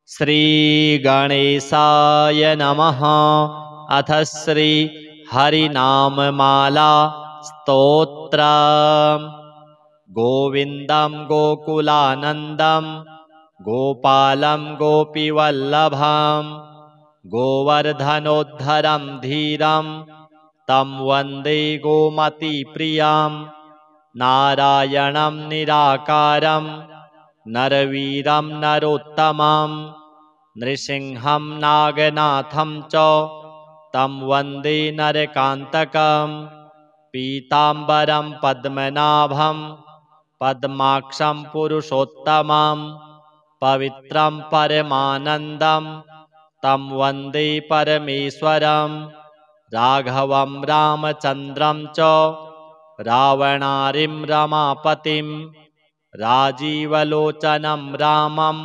श्रीगणेशाय नमः। अथ श्री हरिनाममाला स्तोत्रम्। गोविन्दं गोकुलानन्दं गोपालं गोपीवल्लभं गोवर्धनोद्धरं धीरं तं वन्दे गोमतीप्रियं। नारायणं निराकारं नरवीरं नरोत्तमं नृसिंहं नागनाथं च तं वन्दे नरकान्तकं। पीताम्बरं पद्मनाभं पद्माक्षं पुरुषोत्तमं पवित्रं परमानन्दं तं वन्दे परमेश्वरं। राघवं रामचन्द्रं च रावणारिं रमापतिं राजीवलोचनं रामं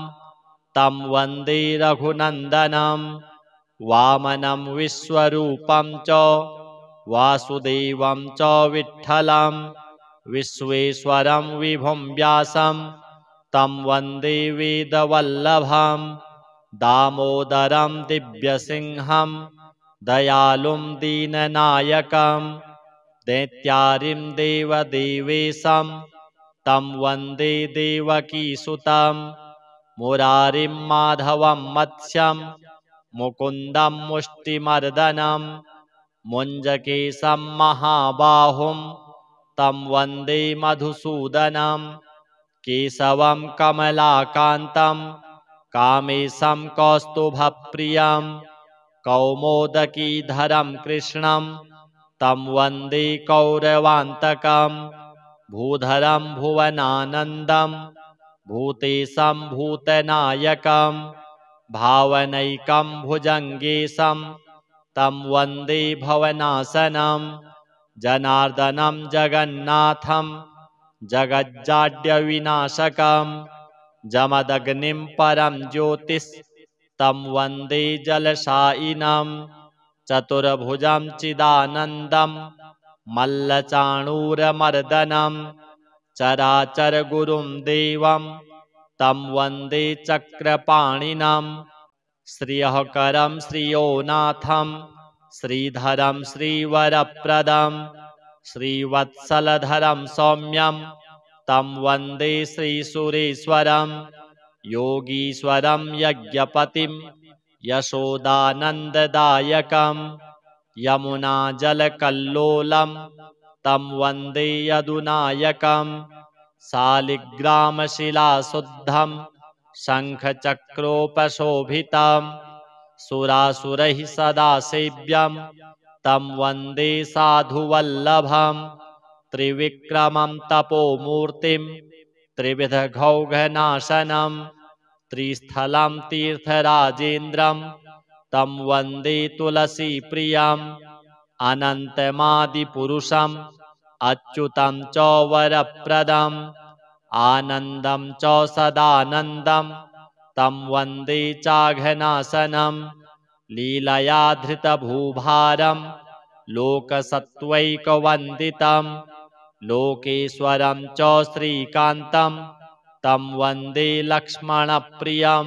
तं वन्दे रघुनन्दनं। वामनं विश्वरूपं च वासुदेवं च विठ्ठलं विश्वेश्वरं विभुं व्यासं तं वन्दे वेदवल्लभं। दामोदरं दिव्यसिंहं दयालुं दीननायकं दैत्यारिं देवदेवेशं तं वन्दे देवकीसुतं। मुरारिं माधवं मत्स्यं मुकुन्दं मुष्टिमर्दनं मुञ्जकेशं महाबाहुं तं वन्दे मधुसूदनं। केशवं कमलाकान्तं कामेशं कौस्तुभप्रियं कौमोदकीधरं कृष्णं तं वन्दे कौरवान्तकं। भूधरं भुवनानन्दं भूतेशं भूतनायकं भावनैकं भुजङ्गेशं तं वन्दे भवनाशनं। जनार्दनं जगन्नाथं जगज्जाड्यविनाशकं जमदग्निं परं ज्योतिस्तं वन्दे जलशायिनं। चतुर्भुजं चिदानन्दं मल्लचाणूरमर्दनं चराचरगुरुं देवं तं वन्दे चक्रपाणिनं। श्रियःकरं श्रियोनाथं श्रीधरं श्रीवरप्रदं श्रीवत्सलधरं सौम्यं तं वन्दे श्रीसुरेश्वरं। योगीश्वरं यज्ञपतिं यशोदानन्ददायकं यमुनाजलकल्लोलं तं वन्दे यदुनायकं। शालिग्रामशिलाशुद्धं शङ्खचक्रोपशोभितं सुरासुरैः सदा सेव्यं तं वन्दे साधुवल्लभं। त्रिविक्रमं तपोमूर्तिं त्रिविधघौघनाशनं त्रिस्थलं तीर्थराजेन्द्रं तं वन्दे तुलसीप्रियम्। अनन्तमादिपुरुषम् अच्युतं च वरप्रदम् आनन्दं च सदानन्दं तं वन्दे चाघनाशनं। लीलया धृतभूभारं लोकसत्त्वैकवन्दितं लोकेश्वरं च श्रीकान्तं तं वन्दे लक्ष्मणप्रियं।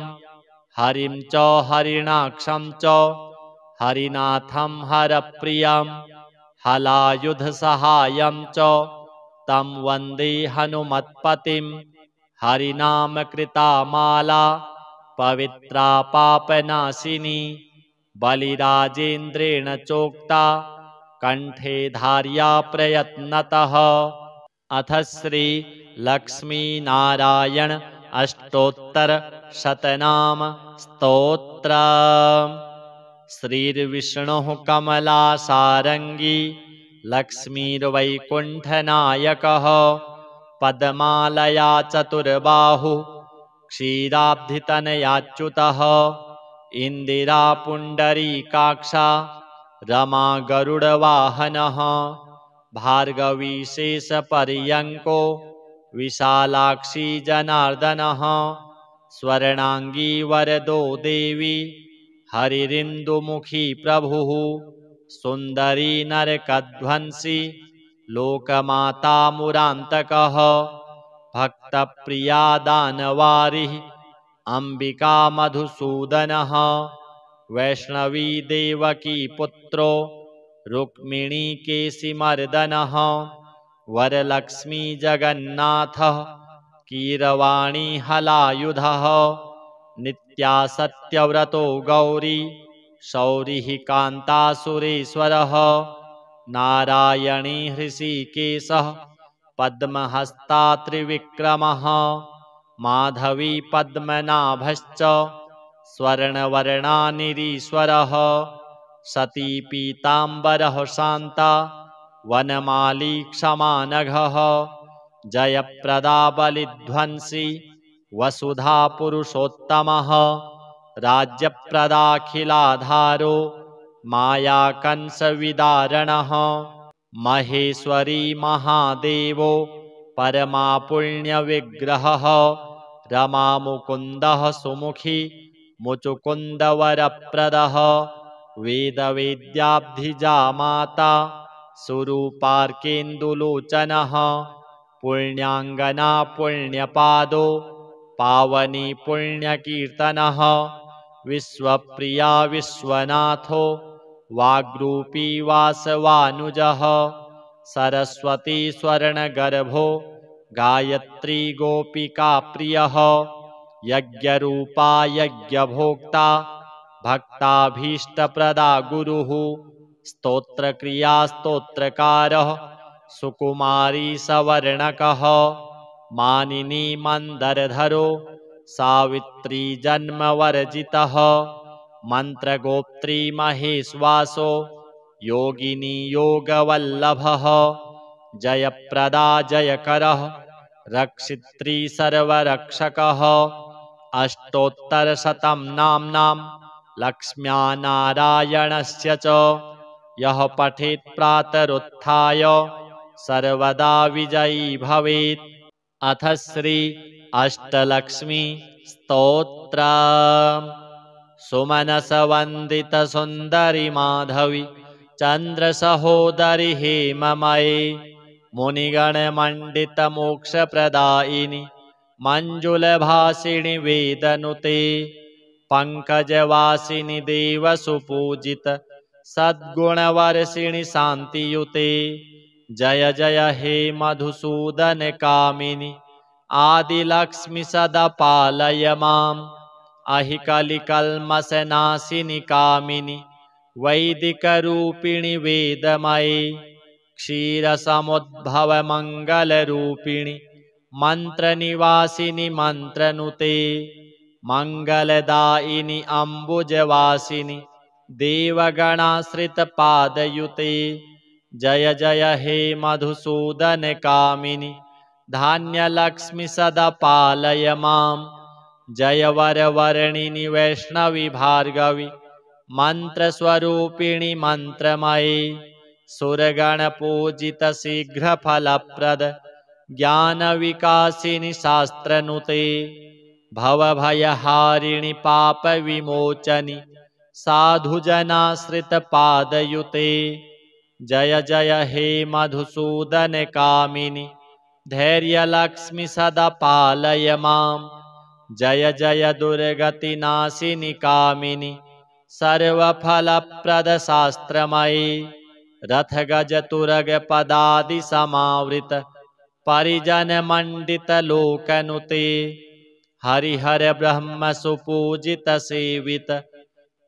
हरिं च हरिणाक्षं च हरिनाथं हरप्रियं हलायुधसहायं च तं वन्दे हनुमत्पतिं। हरिनामकृता माला पवित्रा पापनाशिनी बलिराजेन्द्रेण चोक्ता कण्ठे धार्या प्रयत्नतः। अथ श्री लक्ष्मीनारायण अष्टोत्तरशतनाम स्तोत्रम्। श्रीर्विष्णुः कमलासारङ्गी लक्ष्मीर्वैकुण्ठनायकः पद्मालया चतुर्बाहुः क्षीराब्धितनयाच्युतः। इन्दिरा पुण्डरीकाक्षा रमा गरुडवाहनः भार्गवी शेषपर्यङ्को विशालाक्षी जनार्दनः। स्वर्णाङ्गी वरदो देवी हरिरिन्दुमुखी प्रभुः सुन्दरी नरकध्वंसी लोकमाता मुरान्तकः। भक्तप्रिया दानवारिः अंबिका मधुसूदनः वैष्णवी देवकी पुत्रो रुक्मिणी केशिमर्दनः वरलक्ष्मी जगन्नाथः कीरवाणी हलायुधः नित्या सत्यव्रतो गौरी शौरिः कान्तासुरेश्वरः नारायणी हृषीकेशः पद्महस्ता त्रिविक्रमः माधवी पद्मनाभश्च स्वर्णवर्णानिरीश्वरः सती पीताम्बरः शान्ता वनमाली क्षमानघः जयप्रदा बलिध्वंसी वसुधा पुरुषोत्तमः राज्यप्रदाखिलाधारो मायाकंसविदारणः महेश्वरी महादेवो परमापुण्यविग्रहः रमामुकुन्दः सुमुखी मुचुकुन्दवरप्रदः वेदवेद्याब्धिजा माता सुरूपार्केन्दुलोचनः पुण्याङ्गना पुण्यपादो पावनी पुण्यकीर्तनः विश्वप्रिया विश्वनाथो वाग्रूपी वासवानुजः सरस्वती स्वर्णगर्भो गायत्री गोपिका प्रियः यज्ञरूपा यज्ञभोक्ता भक्ताभीष्टप्रदा गुरुः स्तोत्रक्रिया स्तोत्रकारः सुकुमारी सवर्णकः मानिनी मंदरधरो सावित्री जन्मवर्जितः मंत्रगोप्त्री महेश्वासो योगिनी योगवल्लभः जयप्रदा जयकरः रक्षित्री सर्वरक्षकः अष्टोत्तरशतं नाम्नां लक्ष्म्या नारायणस्य च यः पठेत् प्रातरुत्थाय सर्वदा विजयी भवेत्। अथ श्री अष्टलक्ष्मी स्तोत्रम्। सुमनसवन्दित सुन्दरि माधवी चन्द्रसहोदरि हेममये मुनिगणमण्डित मोक्षप्रदायिनि मञ्जुलभासिनि वेदनुते पंकजवासिनि देवसुपूजित सद्गुणवर्षिणि शान्तियुते जय जय हे मधुसूदन कामिनि आदिलक्ष्मि सदा पालय माम् अहि कलिकल्मषनाशिनि कामिनि वैदिकरूपिणि वेदमये क्षीरसमुद्भवमङ्गलरूपिणि मन्त्रनिवासिनि मन्त्रनुते मङ्गलदायिनि अम्बुजवासिनि देवगणाश्रितपादयुते जय जय हे मधुसूदन कामिनि धान्यलक्ष्मि सदा पालय माम् जय वरवर्णिनि वैष्णवी भार्गवी मन्त्रस्वरूपिणि मन्त्रमये सुरगणपूजित शीघ्रफलप्रद ज्ञानविकासिनि शास्त्रनुते भवभयहारिणि पापविमोचनि साधुजनाश्रितपादयुते जय जय हे मधुसूदन कामिनि धैर्यलक्ष्मि सदा पालय माम् जय जय दुर्गतिनाशिनि कामिनि सर्वफलप्रद शास्त्रमयी रथगजतुरगपदादिसमावृत परिजनमण्डितलोकनुते हरिहर ब्रह्म सुपूजित सेवित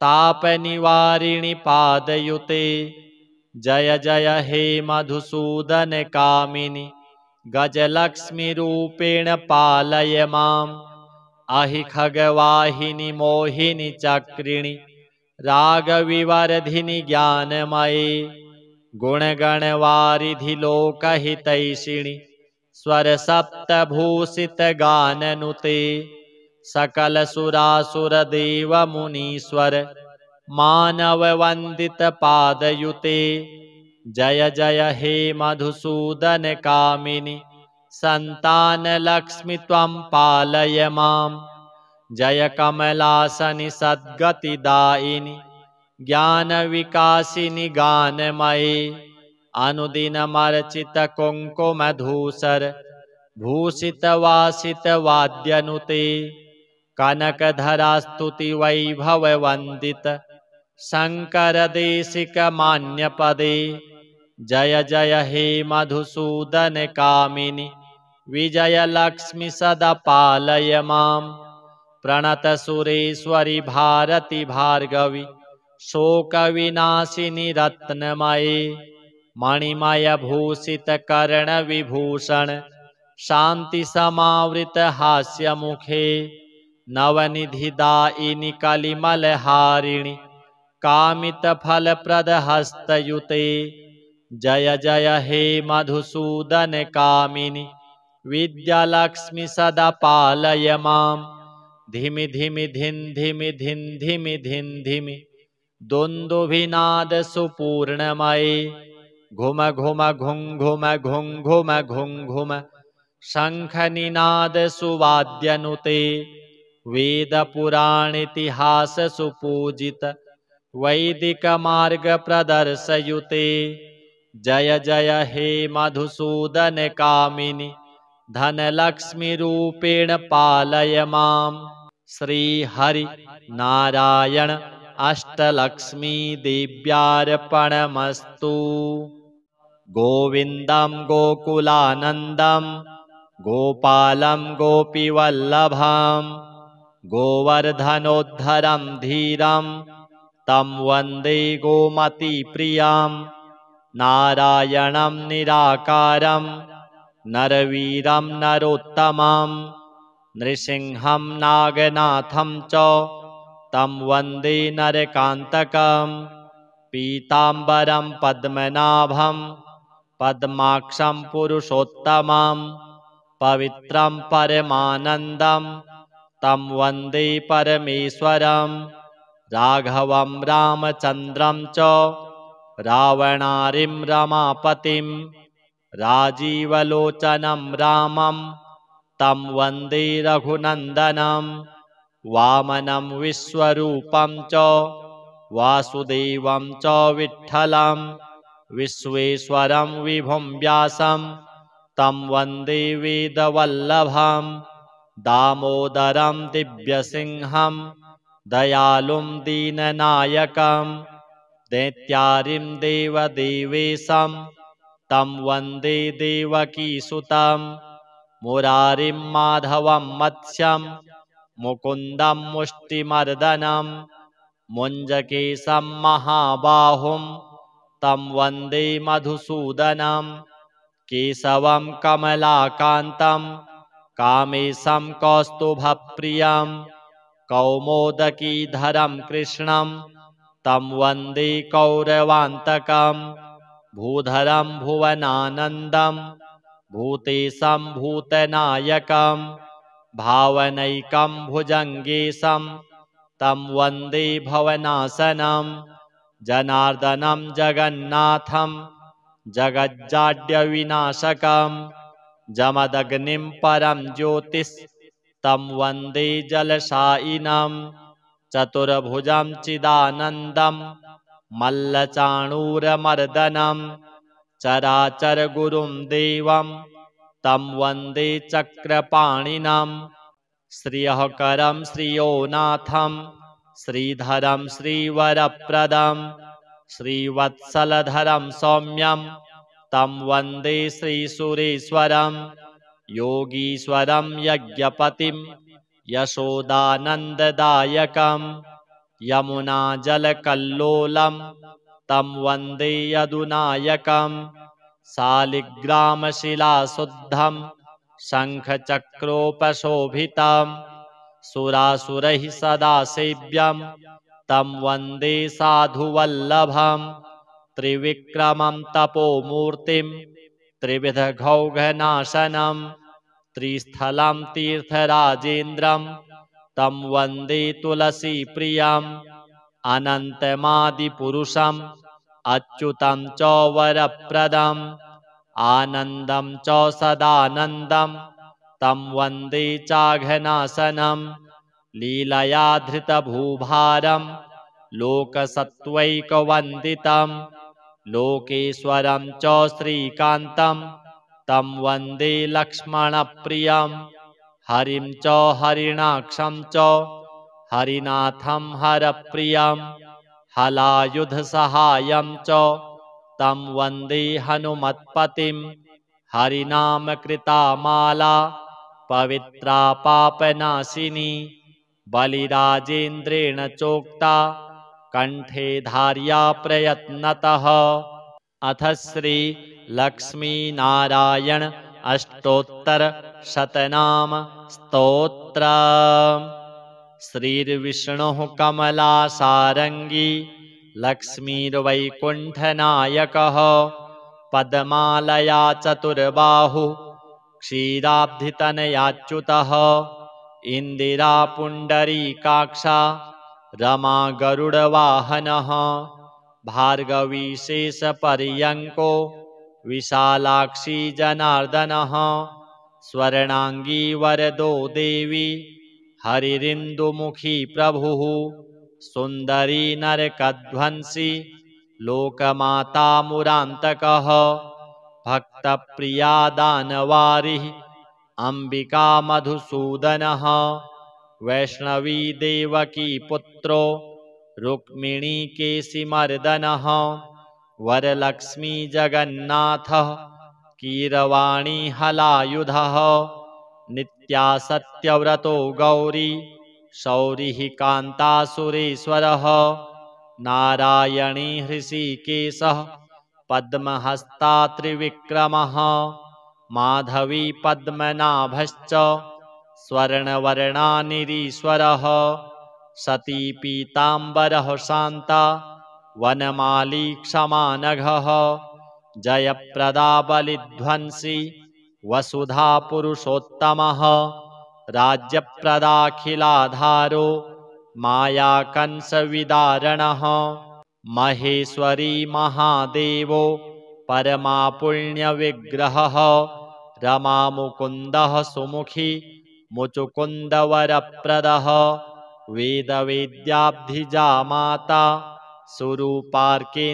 तापनिवारिणि पादयुते जय जय हे मधुसूदन कामिनि गजलक्ष्मी रूपेण पालय माम् अहि खगवाहिनि मोहिनि चक्रिणि रागविवर्धिनि ज्ञानमये गुणगणवारिधि लोकहितैषिणि स्वरसप्तभूषितगाननुते सकलसुरासुरदेवमुनीश्वर मानववन्दितपादयुते जय जय हे मधुसूदन कामिनि सन्तानलक्ष्मि त्वं पालय माम् जय कमलासनि सद्गतिदायिनि ज्ञानविकासिनि गानमये अनुदिनमर्चित कुङ्कुमधूसर भूषितवासितवाद्यनुते कनकधरास्तुतिवैभववन्दित शङ्करदेशिकमान्यपदे जय जय हे मधुसूदन कामिनि विजयलक्ष्मि सदा पालय माम् प्रणतसुरेश्वरि भारति भार्गवि शोकविनाशिनि रत्नमये मणिमयभूषितकर्णविभूषण शान्तिसमावृतहास्यमुखे नवनिधिदायिनि कलिमलहारिणि कामितफलप्रदहस्तयुते जय जय हे मधुसूदन कामिनि विद्यालक्ष्मि सदा पालय माम् धिमि धिमि धिन् धिमि धिन् धिमि धिन् धिमि दुन्दुभिनाद सुपूर्णमये घुम घुम घुं घुम घुं घुम घुं घुम शङ्खनिनाद सुवाद्यनुते वेदपुराणेतिहास सुपूजित वैदिकमार्गप्रदर्शयुते जय जय हे मधुसूदन कामिनि धनलक्ष्मीरूपेण पालय माम् श्रीहरि नारायण अष्टलक्ष्मी देव्यार्पणमस्तु गोविन्दं गोकुलानन्दं गोपालं गोपीवल्लभं गोवर्धनोद्धरं धीरं तं वन्दे गोमतीप्रियं नारायणं निराकारं नरवीरं नरोत्तमं नृसिंहं नागनाथं च तं वन्दे नरकान्तकं पीताम्बरं पद्मनाभं पद्माक्षं पुरुषोत्तमं पवित्रं परमानन्दं तं वन्दे परमेश्वरं राघवं रामचन्द्रं च रावणारिं रमापतिं राजीवलोचनं रामं तं वन्दे रघुनन्दनं वामनं विश्वरूपं च वासुदेवं च विठ्ठलं विश्वेश्वरं विभुं व्यासं तं वन्दे वेदवल्लभं दामोदरं दिव्यसिंहं दयालुं दीननायकं दैत्यारिं देवदेवेशं तं वन्दे देवकीसुतं मुरारिं माधवं मत्स्यं मुकुन्दं मुष्टिमर्दनं मुञ्जकेशं महाबाहुं तं वन्दे मधुसूदनं केशवं कमलाकान्तं कामेशं कौस्तुभप्रियं कौमोदकीधरं कृष्णं तं वन्दे कौरवान्तकं भूधरं भुवनानन्दं भूतेशं भूतनायकं भावनैकं भुजङ्गेशं तं वन्दे भवनाशनं जनार्दनं जगन्नाथं जगज्जाड्यविनाशकं जमदग्निं परं ज्योतिस्तं वन्दे जलशायिनं चतुर्भुजं चिदानन्दं मल्लचाणूरमर्दनं चराचरगुरुं देवं तं वन्दे चक्रपाणिनं श्रियःकरं श्रियोनाथं श्रीधरं श्रीवरप्रदं श्रीवत्सलधरं सौम्यं तं वन्दे श्रीसुरेश्वरं योगीश्वरं यज्ञपतिं यशोदानन्ददायकं यमुनाजलकल्लोलं तं वन्दे यदुनायकं शालिग्रामशिलाशुद्धं शङ्खचक्रोपशोभितं सुरासुरैः सदा सेव्यं तं वन्दे साधुवल्लभं त्रिविक्रमं तपोमूर्तिं त्रिविधघौघनाशनं त्रिस्थलं तीर्थराजेन्द्रं तं वन्दे तुलसीप्रियम् अनन्तमादिपुरुषम् अच्युतं च वरप्रदम् आनन्दं च सदानन्दं तं वन्दे चाघनाशनं लीलया धृतभूभारं लोकसत्त्वैकवन्दितं लोकेश्वरं च श्रीकान्तं तं वन्दे लक्ष्मणप्रियं हरिं च हरिणाक्षं च हरिनाथं हरप्रियं हलायुधसहायं च तं वन्दे हनुमत्पतिं हरिनामकृता माला पवित्रा पापनाशिनी बलिराजेन्द्रेण चोक्ता कंठे धार्या प्रयत्नतः। अथ श्री लक्ष्मीनारायण अष्टोत्तर शतनाम स्तोत्र। श्रीर्विष्णुः कमलासारंगी लक्ष्मीर्वैकुण्ठनायकः पद्मालया चतुर्बाहुः क्षीराब्धितनयाच्युतः इंदिरा पुण्डरीकाक्षा रमा गरुडवाहनः भार्गवी शेषपर्यङ्को विशालाक्षी जनार्दनः स्वर्णांगी वरदो देवी हरिरिन्दुमुखी प्रभुः सुन्दरी नरकध्वंसी लोकमाता मुरान्तकः भक्तप्रिया दानवारिः अंबिका मधुसूदनः वैष्णवी देवकी पुत्रो रुक्मिणी केशिमर्दनः वरलक्ष्मी जगन्नाथः कीरवाणी हलायुधः नित्या सत्यव्रतो गौरी शौरिः कान्तासुरेश्वरः नारायणी हृषिकेशः पद्महस्ता त्रिविक्रमः माधवी पद्मनाभश्च स्वर्णवर्णानिरीश्वरः सती पीताम्बरः शान्ता वनमाली क्षमानघः जयप्रदा बलिध्वंसी वसुधा पुरुषोत्तमः राज्यप्रदाखिलाधारो मायाकंसविदारणः महेश्वरी महादेवो परमा पुण्यविग्रहः रमामुकुन्दः सुमुखी मुचुकुन्दवरप्रदः वेदवेद्याब्धिजा माता सुरूपार्केन्दुलोचनः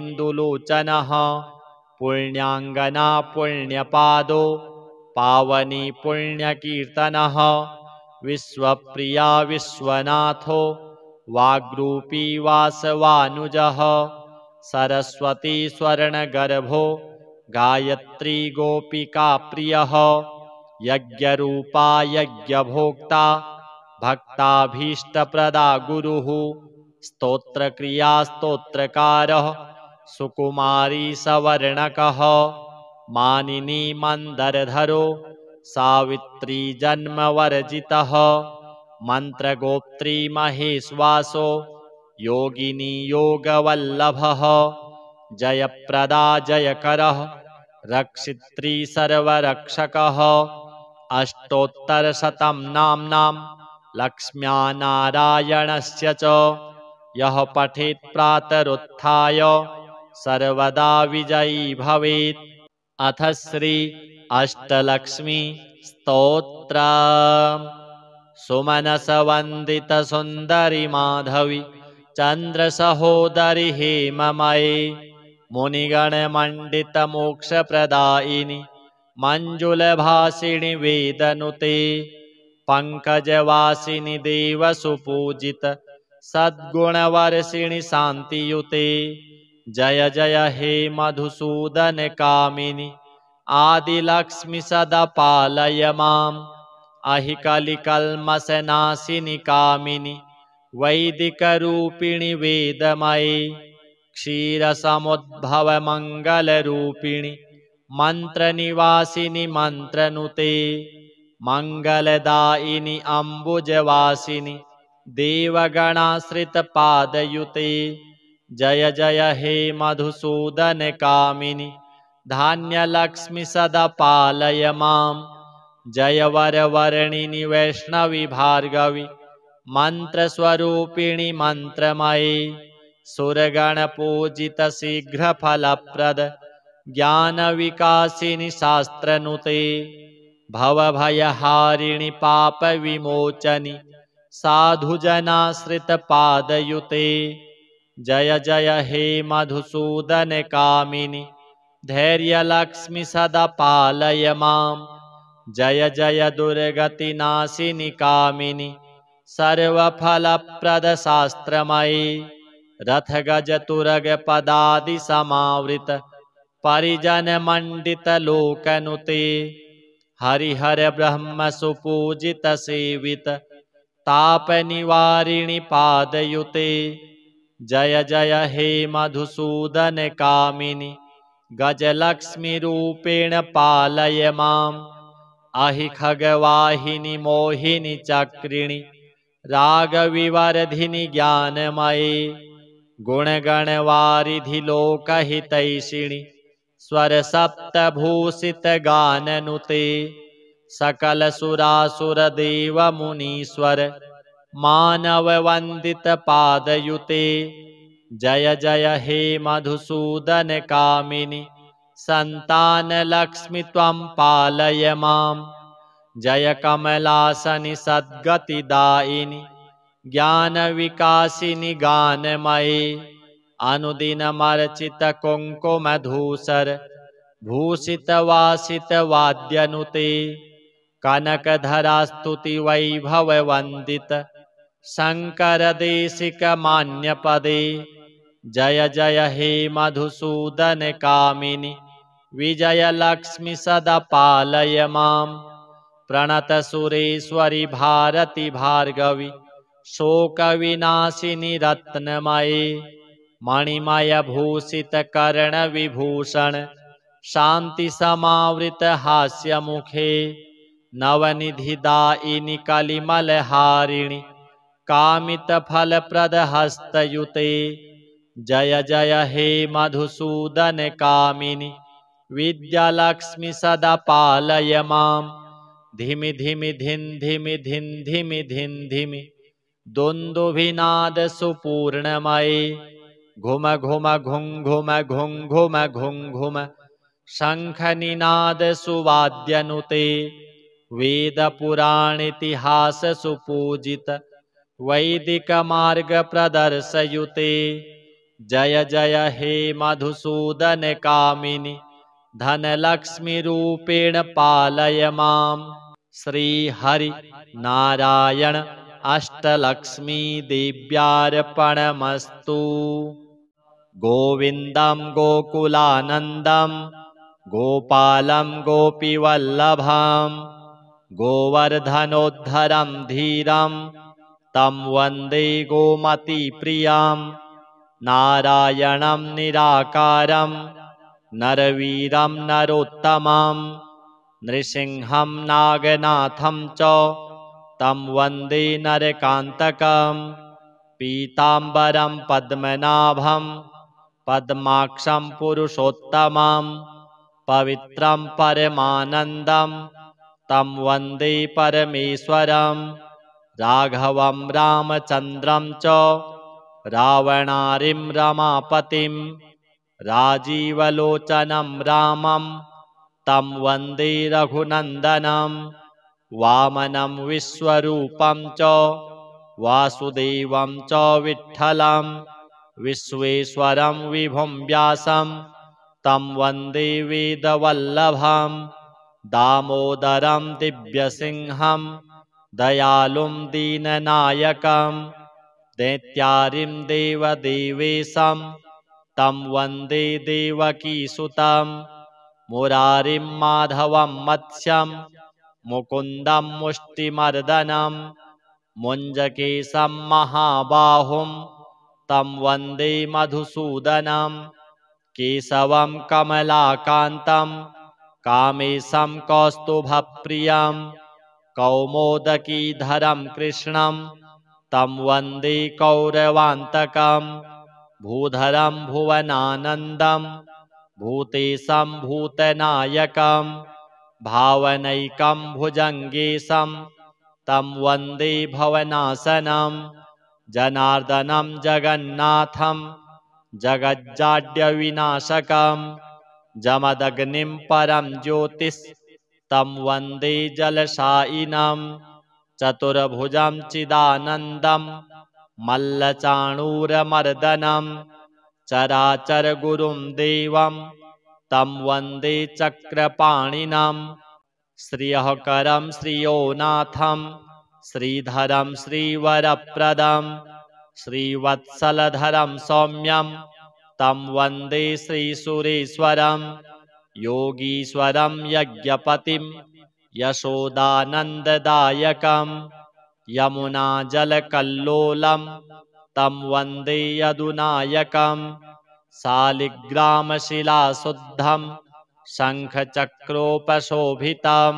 पुण्याङ्गना पुण्यपादो पावनी पुण्यकीर्तनः विश्वप्रिया विश्वनाथो वाग्रूपी वासवानुजः सरस्वती स्वर्णगर्भो गायत्री गोपिका प्रियः यज्ञरूपा यज्ञभोक्ता भक्ताभीष्टप्रदा गुरुः स्तोत्रक्रिया स्तोत्रकारः सुकुमारी सवर्णकः मानिनी मंदरधरो सावित्री जन्मवर्जितः मंत्रगोप्त्री महेश्वासो योगिनी योगवल्लभः जयप्रदा जयकरः रक्षित्री सर्वरक्षकः अष्टोत्तरशतं नाम्नां लक्ष्म्या नारायणस्य च यः पठेत् प्रातरुत्थाय सर्वदा विजयी भवेत्। अथ श्री अष्टलक्ष्मी स्तोत्र। सुमनस वंदित सुंदरी माधवी चंद्र सहोदरी हेममये मुनिगण मंडित मोक्ष प्रदायिनी मंजुल भासिनी वेदनुते पंकजवासिनी देव सुपूजित सद्गुणवर्षिणि शांतियुते जय जय हे मधुसूदन कामिनी आदिलक्ष्मी सदा पालय माम् अहिकलिकल्मषनाशिनि कामिनि वैदिकरूपिणि वेदमये क्षीरसमुद्भवमङ्गलरूपिणि मन्त्रनिवासिनि मन्त्रनुते मङ्गलदायिनि अम्बुजवासिनि देवगणाश्रितपादयुते जय जय हे मधुसूदन कामिनि धान्यलक्ष्मी सदा पालय माम् जय वरवर्णिनि वैष्णवी भार्गवी मंत्रस्वरूपिणि मंत्रमयी सुरगणपूजित शीघ्रफलप्रद ज्ञानविकासिनि शास्त्रनुते भवभयहारिणि पापविमोचनि साधुजनाश्रितपादयुते जय जय हे मधुसूदन कामिनि धैर्यलक्ष्मी सदा पालय माम् जय जय दुर्गतिनाशिनि कामिनि सर्वफलप्रदशास्त्रमयि रथ गज तुरग पदादि समावृत परिजनमण्डित लोकनुते हरिहर ब्रह्म सुपूजित सेवित तापनिवारिणि पादयुते जय जय हे मधुसूदन कामिनि गजलक्ष्मीरूपेण पालय माम् अहि खगवाहिनि मोहिनि चक्रिणि रागविवर्धिनि ज्ञानमये गुणगणवारिधि लोकहितैषिणि स्वरसप्तभूषितगाननुते सकलसुरासुरदेवमुनीश्वर मानववन्दितपादयुते जय जय हे मधुसूदन कामिनि सन्तानलक्ष्मि त्वं पालय माम् जय कमलासनि सद्गतिदायिनि ज्ञानविकासिनि गानमये अनुदिनमर्चितकुङ्कुमधूसर भूषितवासितवाद्यनुते कनकधरास्तुतिवैभववन्दित शङ्करदेशिकमान्यपदे जय जय हे मधुसूदन कामिनि विजयलक्ष्मि सदा पालय माम् प्रणतसुरेश्वरि भारति भार्गवि शोकविनाशिनि रत्नमये मणिमयभूषितकर्णविभूषण शान्तिसमावृतहास्यमुखे नवनिधिदायिनि कलिमलहारिणि कामितफलप्रदहस्तयुते जय जय हे मधुसूदन कामिनि विद्यालक्ष्मि सदा पालय माम् धिमि धिमि धिन् धिमि धिन् धिमि धिन् धिमि दुन्दुभिनाद सुपूर्णमये घुम घुम घुं घुम घुं घुम घुं घुम शङ्खनिनाद सुवाद्यनुते वेदपुराणेतिहास सुपूजित वैदिकमार्गप्रदर्शयुते जय जय हे मधुसूदन कामिनि धनलक्ष्मीरूपेण पालय माम् श्रीहरि नारायण अष्टलक्ष्मी देव्यार्पणमस्तु गोविन्दं गोकुलानन्दं गोपालं गोपीवल्लभं गोवर्धनोद्धरं धीरं तं वन्दे गोमतीप्रियं नारायणं निराकारं नरवीरं नरोत्तमं नृसिंहं नागनाथं च तं वन्दे नरकान्तकं पीताम्बरं पद्मनाभं पद्माक्षं पुरुषोत्तमं पवित्रं परमानन्दं तं वन्दे परमेश्वरं राघवं रामचन्द्रं च रावणारिं रमापतिं राजीवलोचनं रामं तं वन्दे रघुनन्दनं वामनं विश्वरूपं च वासुदेवं च विठ्ठलं विश्वेश्वरं विभुं व्यासं तं वन्दे वेदवल्लभं दामोदरं दिव्यसिंहं दयालुं दीननायकं दैत्यारिं देवदेवेशं तं वन्दे देवकीसुतं मुरारिं माधवं मत्स्यं मुकुन्दं मुष्टिमर्दनं मुञ्जकेशं महाबाहुं तं वन्दे मधुसूदनं केशवं कमलाकान्तं कामेशं कौस्तुभप्रियं कौमोदकीधरं कृष्णं तं वन्दे कौरवान्तकं भूधरं भुवनानन्दं भूतेशं भूतनायकं भावनैकं भुजङ्गेशं तं वन्दे भवनाशनं जनार्दनं जगन्नाथं जगज्जाड्यविनाशकं जमदग्निं परं ज्योतिस्तं वन्दे जलशायिनं चतुर्भुजं चिदानन्दं मल्लचाणूरमर्दनं चराचरगुरुं देवं तं वन्दे चक्रपाणिनं श्रियःकरं श्रियोनाथं श्रीधरं श्रीवरप्रदं श्रीवत्सलधरं सौम्यं तं वन्दे श्रीसुरेश्वरं योगीश्वरं यज्ञपतिं यशोदानन्ददायकं यमुनाजलकल्लोलं तं वन्दे यदुनायकं शालिग्रामशिलाशुद्धं शङ्खचक्रोपशोभितं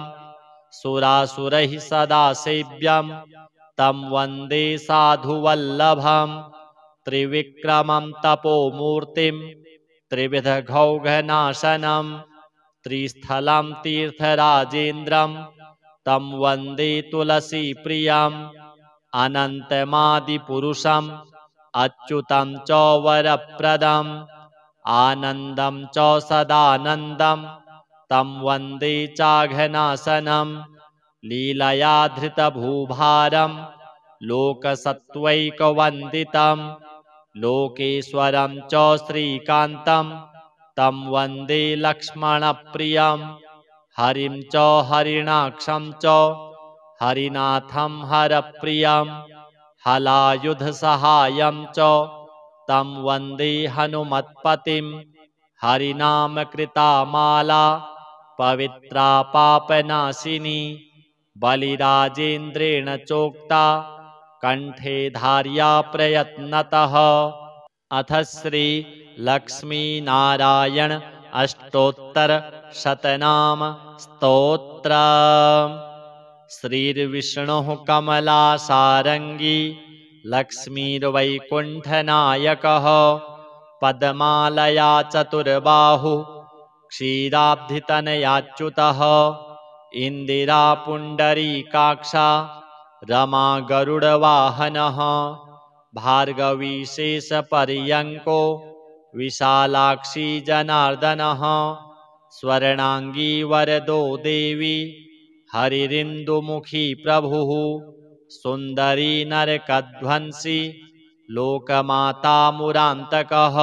सुरासुरैः सदा सेव्यं तं वन्दे साधुवल्लभं त्रिविक्रमं तपोमूर्तिं त्रिविधघौघनाशनं त्रिस्थलं तीर्थराजेन्द्रं तं वन्दे तुलसीप्रियम् अनन्तमादिपुरुषम् अच्युतं च वरप्रदम् आनन्दं च सदानन्दं तं वन्दे चाघनाशनं लीलया धृतभूभारं लोकसत्त्वैकवन्दितं लोकेश्वरं च श्रीकान्तं तं वन्दे लक्ष्मणप्रियं हरिं च हरिणाक्षं च हरिनाथं हरप्रियं हलायुधसहायं च तं वन्दे हनुमत्पतिं हरिनामकृता माला पवित्रा पापनाशिनी बलिराजेन्द्रेण चोक्ता कण्ठे धार्या प्रयत्नतः। अथ श्री लक्ष्मीनारायण अष्टोत्तरशतनाम स्तोत्र। श्रीर्विष्णुः कमलासारङ्गी लक्ष्मीर्वैकुण्ठनायकः पद्मालया चतुर्बाहुः क्षीराब्धितनयाच्युतः इन्दिरा पुण्डरीकाक्षा रमा गरुडवाहनः भार्गवी शेषपर्यङ्को विशालाक्षी जनार्दनः स्वर्णाङ्गी वरदो देवी हरिरिन्दुमुखी प्रभुः सुन्दरी नरकध्वंसी लोकमाता मुरान्तकः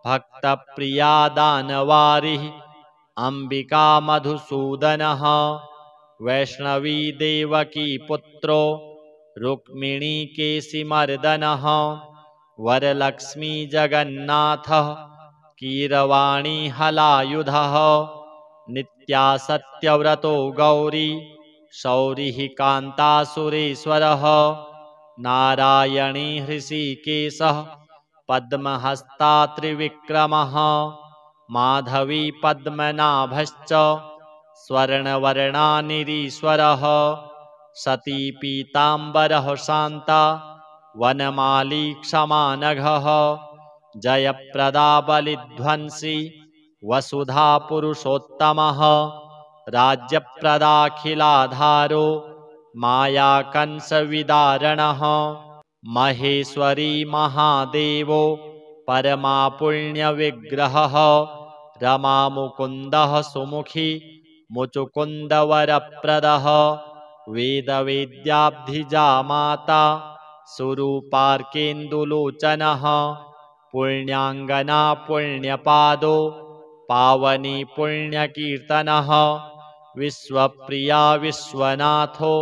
भक्तप्रिया दानवारिः अम्बिका मधुसूदनः वैष्णवी देवकी पुत्रो रुक्मिणीकेशिमर्दनः वरलक्ष्मी जगन्नाथः कीरवाणी हलायुधः नित्या सत्यव्रतो गौरी शौरिः कान्तासुरेश्वरः नारायणी हृषीकेशः पद्महस्ता त्रिविक्रमः माधवी पद्मनाभश्च स्वर्णवर्णानिरीश्वरः सती पीताम्बरः शान्ता वनमाली क्षमानघः जयप्रदा बलिध्वंसी वसुधा पुरुषोत्तमः राज्यप्रदाखिलाधारो मायाकंसविदारणः महेश्वरी महादेवो परमापुण्यविग्रहः रमामुकुन्दः सुमुखी मुचुकुन्दवरप्रदः वेदवेद्याब्धिजा सुरूपार्केन्दुलोचनः पुण्याङ्गना पुण्यपादो पावनी पुण्यकीर्तनः विश्वप्रिया विश्वनाथो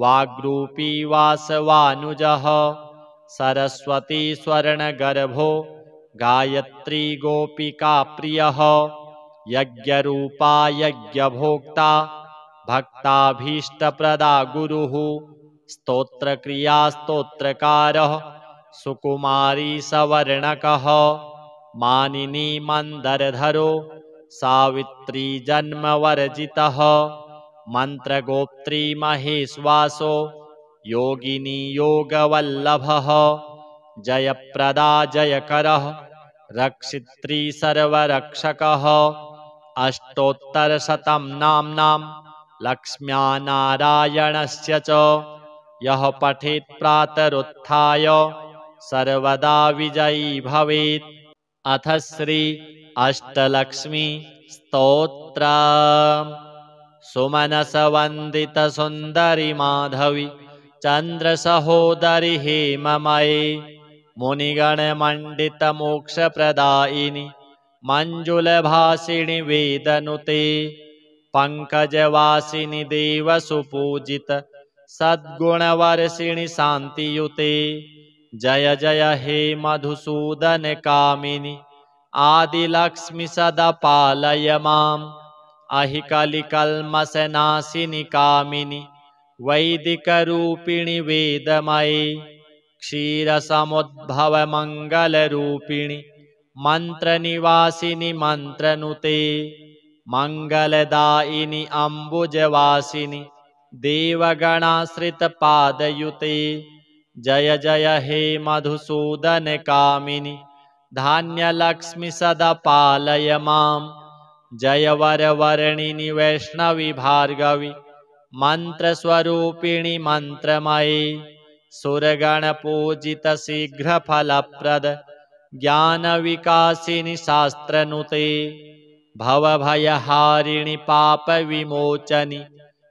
वाग्रूपी वासवानुजः सरस्वती स्वर्णगर्भो गायत्री गोपिकाप्रियः यज्ञरूपा यज्ञभोक्ता भक्ताभीष्टप्रदा गुरुः स्तोत्रक्रिया स्तोत्रकारः सुकुमारी सवर्णकः मानिनी मन्दरधरो सावित्री जन्मवर्जितः मन्त्रगोप्त्री महेश्वासो योगिनी योगवल्लभः जयप्रदा जयकरः रक्षित्री सर्वरक्षकः अष्टोत्तरशतं नाम्नां लक्ष्म्या नारायणस्य च यः पठेत् प्रातरुत्थाय सर्वदा विजयी भवेत्। अथ श्री अष्टलक्ष्मी स्तोत्र। सुमनसवन्दित सुन्दरि माधवी चन्द्रसहोदरि हेममये मुनिगणमण्डित मोक्षप्रदायिनि मञ्जुलभासिनि वेदनुते पंकजवासिनि देवसुपूजित सद्गुणवर्षिणि शान्तियुते जय जय हे मधुसूदन कामिनि आदिलक्ष्मि सदा पालय माम् अहिकलिकल्मषनाशिनि कामिनि वैदिकरूपिणि वेदमये क्षीरसमुद्भवमङ्गलरूपिणि मन्त्रनिवासिनि मन्त्रनुते मङ्गलदायिनि अम्बुजवासिनि देवगणाश्रितपादयुते जय जय हे मधुसूदन कामिनि धान्यलक्ष्मि सदा पालय माम् जय वरवर्णिनि वैष्णवि भार्गवि मन्त्रस्वरूपिणि मन्त्रमये सुरगणपूजित शीघ्रफलप्रद ज्ञानविकासिनि शास्त्रनुते भवभयहारिणि पापविमोचनि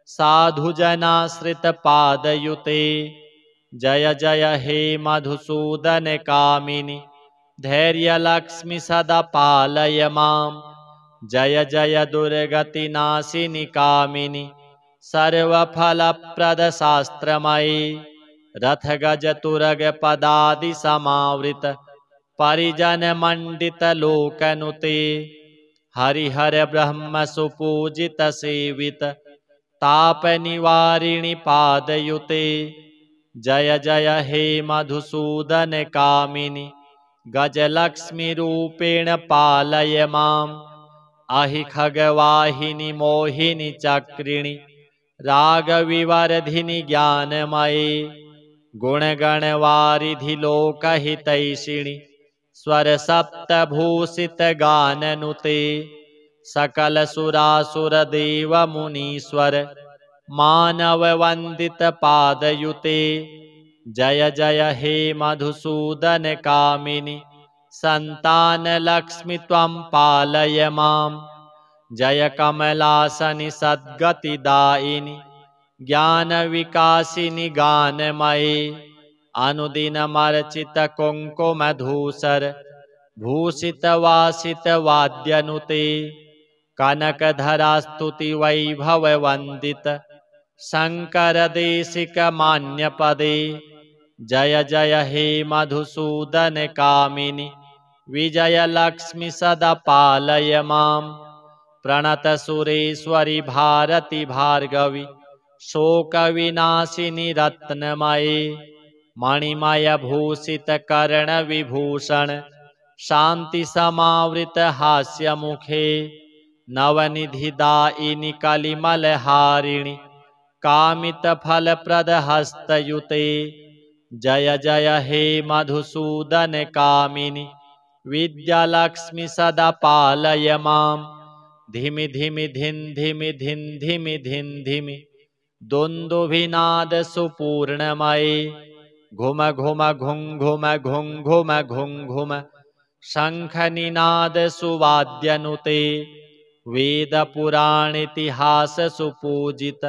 साधुजनाश्रितपादयुते जय जय हे मधुसूदन कामिनि धैर्यलक्ष्मि सदा पालय माम् जय जय दुर्गतिनाशिनि कामिनि सर्वफलप्रदशास्त्रमयि रथगजतुरगपदादिसमावृत परिजनमण्डितलोकनुते हरिहर ब्रह्मसुपूजित सेवित तापनिवारिणि पादयुते जय जय हे मधुसूदन कामिनि गजलक्ष्मीरूपेण पालय माम् अहि खगवाहिनि मोहिनि चक्रिणि रागविवर्धिनि ज्ञानमये गुणगणवारिधि लोकहितैषिणि स्वरसप्तभूषितगाननुते सकलसुरासुरदेवमुनीश्वर मानववन्दितपादयुते जय जय हे मधुसूदन कामिनि सन्तानलक्ष्मि त्वं पालय माम् जय कमलासनि सद्गतिदायिनि ज्ञानविकासिनि गानमये अनुदिनमर्चितकुङ्कुमधूसर भूषितवासितवाद्यनुते कनकधरास्तुतिवैभववन्दित शङ्करदेशिकमान्यपदे जय जय हे मधुसूदन कामिनि विजयलक्ष्मि सदा पालय माम् प्रणतसुरेश्वरि भारति भार्गवि शोकविनाशिनि रत्नमये मणिमयभूषितकर्णविभूषण शान्तिसमावृतहास्यमुखे नवनिधिदायिनि कलिमलहारिणि कामितफलप्रदहस्तयुते जय जय हे मधुसूदन कामिनि विद्यालक्ष्मि सदा पालय माम् धिमि धिमि धिन् धिमि धिन् धिमि धिन् धिमि दुन्दुभिनादसुपूर्णमये घुम घुम घुं घुम घुं घुम घुं घुम शङ्खनिनादसुवाद्यनुते वेदपुराणेतिहाससुपूजित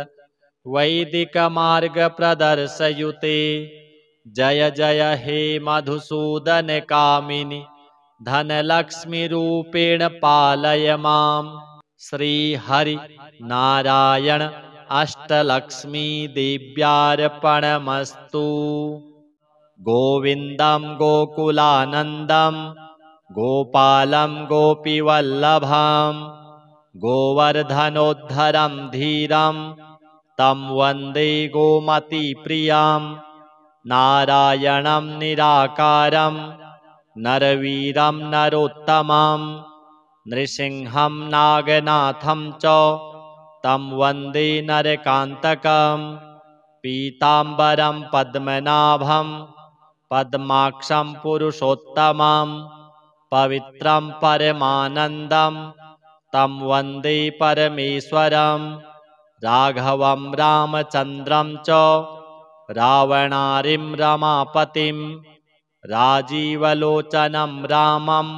वैदिकमार्गप्रदर्शयुते जय जय हे मधुसूदन कामिनि धनलक्ष्मीरूपेण पालय माम् श्रीहरि नारायण अष्टलक्ष्मी देव्यार्पणमस्तु गोविन्दं गोकुलानन्दं गोपालं गोपीवल्लभं गोवर्धनोद्धरं धीरं तं वन्दे गोमतीप्रियं नारायणं निराकारं नरवीरं नरोत्तमं नृसिंहं नागनाथं च तं वन्दे नरकान्तकं पीताम्बरं पद्मनाभं पद्माक्षं पुरुषोत्तमं पवित्रं परमानन्दं तं वन्दे परमेश्वरं राघवं रामचन्द्रं च रावणारिं रमापतिं राजीवलोचनं रामं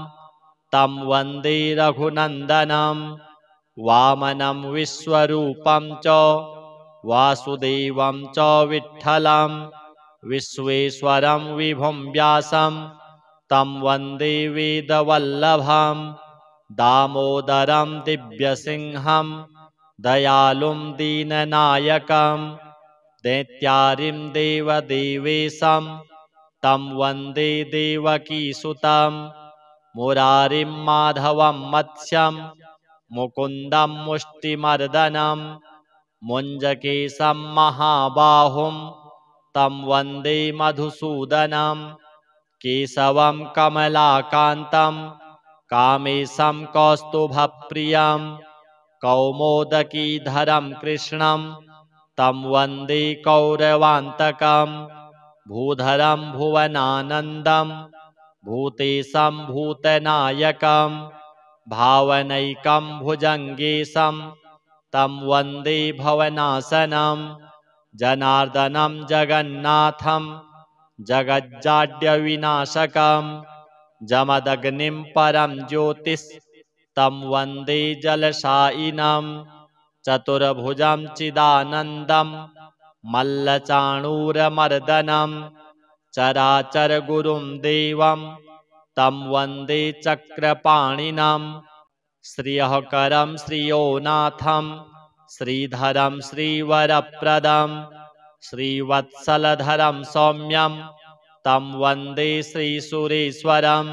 तं वन्दे रघुनन्दनं वामनं विश्वरूपं च वासुदेवं च विठ्ठलं विश्वेश्वरं विभुं व्यासं तं वन्दे वेदवल्लभं दामोदरं दिव्यसिंहं दयालुं दीननायकं दैत्यारिं देवदेवेशं तं वन्दे देवकीसुतं मुरारिं माधवं मत्स्यं मुकुन्दं मुष्टिमर्दनं मुञ्जकेशं महाबाहुं तं वन्दे मधुसूदनं केशवं कमलाकान्तं कामेशं कौस्तुभप्रियं कौमोदकीधरं कृष्णं तं वन्दे कौरवान्तकं भूधरं भुवनानन्दं भूतेशं भूतनायकं भावनैकं भुजङ्गेशं तं वन्दे भवनाशनं जनार्दनं जगन्नाथं जगज्जाड्यविनाशकं जमदग्निं परं ज्योतिस्तं वन्दे जलशायिनं चतुर्भुजं चिदानन्दं मल्लचाणूरमर्दनं चराचरगुरुं देवं तं वन्दे चक्रपाणिनं श्रियःकरं श्रियोनाथं श्रीधरं श्रीवरप्रदं श्रीवत्सलधरं सौम्यं तं वन्दे श्रीसुरेश्वरं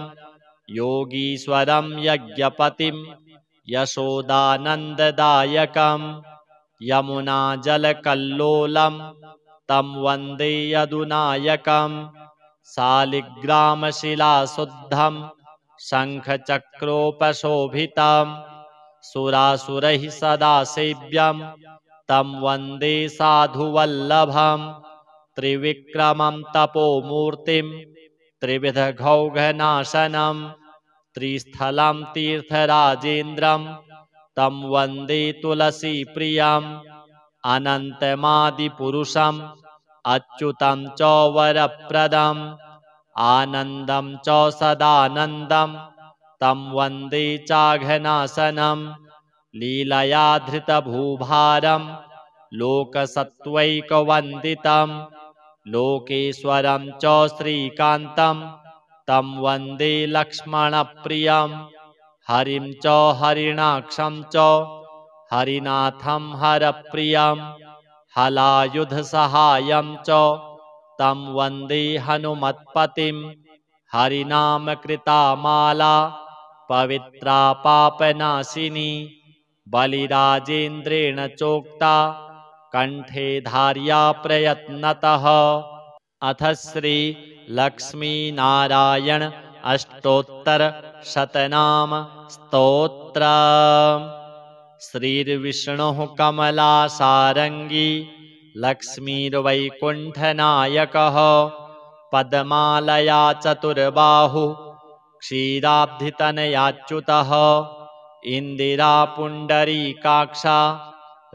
योगीश्वरं यज्ञपतिं यशोदानन्ददायकं यमुनाजलकल्लोलं तं वन्दे यदुनायकं शालिग्रामशिलाशुद्धं शङ्खचक्रोपशोभितं सुरासुरैः सदा सेव्यं तं वन्दे साधुवल्लभं त्रिविक्रमं तपोमूर्तिं त्रिविधघौघनाशनं त्रिस्थलं तीर्थराजेन्द्रं तं वन्दे तुलसीप्रियम् अनन्तमादिपुरुषम् अच्युतं च वरप्रदम् आनन्दं च सदानन्दं तं वन्दे चाघनाशनं लीलया धृतभूभारं लोकसत्त्वैकवन्दितं लोकेश्वरं च श्रीकान्तं तं वन्दे लक्ष्मणप्रियं हरिं च हरिणाक्षं च हरिनाथं हरप्रियं हलायुधसहायं च तं वन्दे हनुमत्पतिं हरिनामकृता माला पवित्रा पापनाशिनी बलिराजेन्द्रेण चोक्ता कंठे धार्या प्रयत्नतः। अथ श्री लक्ष्मीनारायण अष्टोत्तर शतनाम स्तोत्र। श्रीर्विष्णुः कमलासारंगी लक्ष्मीर्वैकुण्ठनायकः पद्मालया चतुर्बाहुः क्षीराब्धितनयाच्युतः इंदिरा पुण्डरीकाक्षा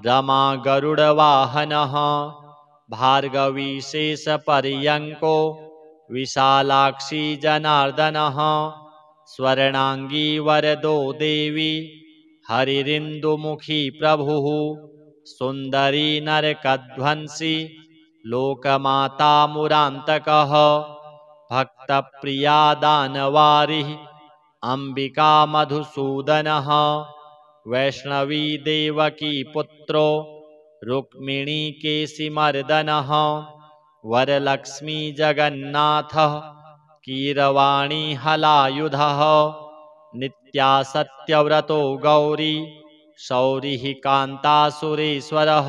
रमा गरुडवाहनः भार्गवी शेषपर्यङ्को विशालाक्षी जनार्दनः स्वर्णांगी वरदो देवी हरिरिन्दुमुखी प्रभुः सुन्दरी नरकध्वंसी लोकमाता मुरान्तकः भक्तप्रिया दानवारिः अंबिका मधुसूदनः वैष्णवी देवकी पुत्रो रुक्मिणी केशिमर्दनः वरलक्ष्मी जगन्नाथः कीरवाणी हलायुधः नित्या सत्यव्रतो गौरी शौरिः कान्तासुरेश्वरः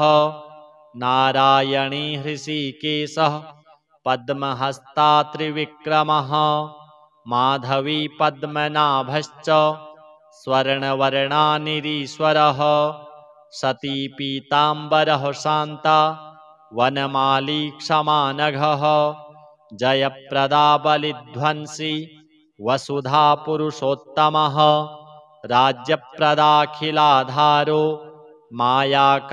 नारायणी हृषिकेशः पद्महस्ता त्रिविक्रमः माधवी पद्मनाभश्च स्वर्णवर्णानिरीश्वरः सती पीताम्बरः शान्ता वनमाली क्षमानघः जयप्रदा बलिध्वंसी वसुधा पुरुषोत्तमः राज्यप्रदाखिलाधारो मायाकंसविदारणः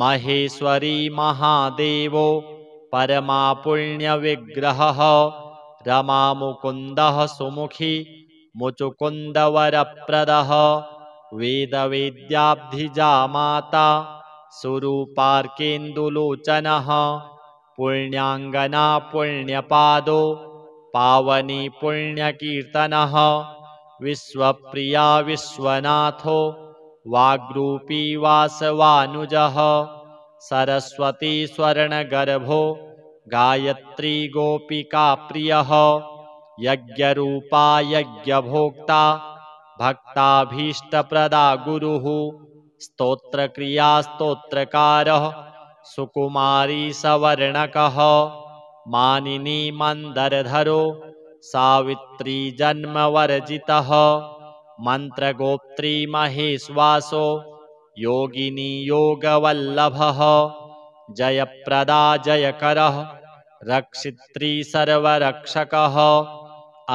महेश्वरी महादेवो परमापुण्यविग्रहः रमामुकुन्दः सुमुखी मुचुकुन्दवरप्रदः वेदवेद्याब्धिजा माता सुरूपार्केन्दुलोचनः पुण्याङ्गना पुण्यपादो पावनी पुण्यकीर्तनः विश्वप्रिया विश्वनाथो वाग्रूपी वासवानुजः सरस्वती स्वर्णगर्भो गायत्री गोपिका प्रियः यज्ञरूपा यज्ञभोक्ता भक्ताभीष्टप्रदा गुरुः स्तोत्रक्रिया स्तोत्रकारः सुकुमारी सवर्णकः मानिनी मन्दरधरो सावित्री जन्मवर्जितः मन्त्रगोप्त्री महेश्वासो योगिनी योगवल्लभः जयप्रदा जयकरः रक्षित्री सर्वरक्षकः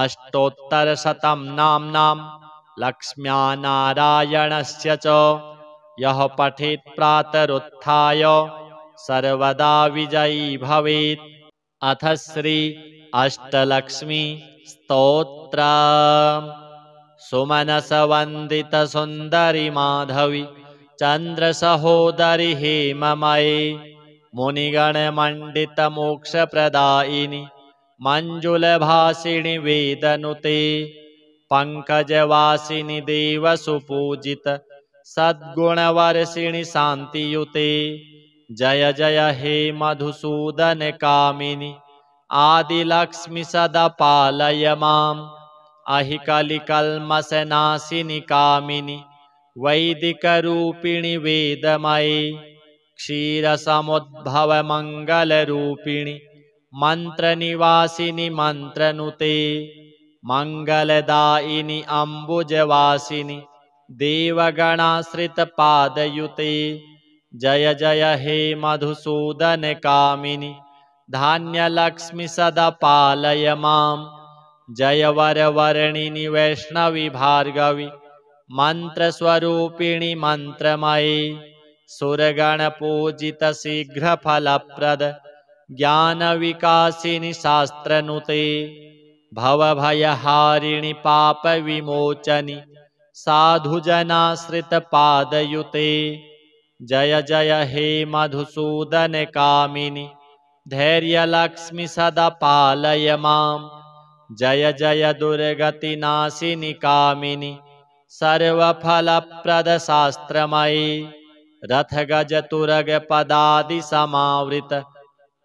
अष्टोत्तरशतं नाम्नां लक्ष्म्या नारायणस्य च यः पठेत् प्रातरुत्थाय सर्वदा विजयी भवेत्। अथ श्री अष्टलक्ष्मी स्तोत्रम्। सुमनसवन्दित सुन्दरि माधवी चन्द्रसहोदरि हेममये मुनिगणमण्डित मोक्षप्रदायिनि मञ्जुलभासिनि वेदनुते पंकजवासिनि देवसुपूजित सद्गुणवर्षिणि शान्तियुते जय जय हे मधुसूदन कामिनि आदिलक्ष्मि सदा पालय माम् अहि कलिकल्मषनाशिनि कामिनि वैदिकरूपिणि वेदमये क्षीरसमुद्भव मङ्गलरूपिणि मन्त्रनिवासिनि मन्त्रनुते मङ्गलदायिनि अम्बुजवासिनि देवगणाश्रितपादयुते जय जय हे मधुसूदन कामिनि धान्यलक्ष्मि सदा पालय माम् जय वरवर्णिनि वैष्णवी भार्गवी मन्त्रस्वरूपिणि मन्त्रमये सुरगणपूजित शीघ्रफलप्रद ज्ञानविकासिनि शास्त्रनुते भवभयहारिणि पापविमोचनि साधुजनाश्रितपादयुते जय जय हे मधुसूदन कामिनि धैर्यलक्ष्मि सदा पालय माम् जय जय दुर्गतिनाशिनि कामिनि सर्वफलप्रदशास्त्रमयि रथगजतुरगपदादिसमावृत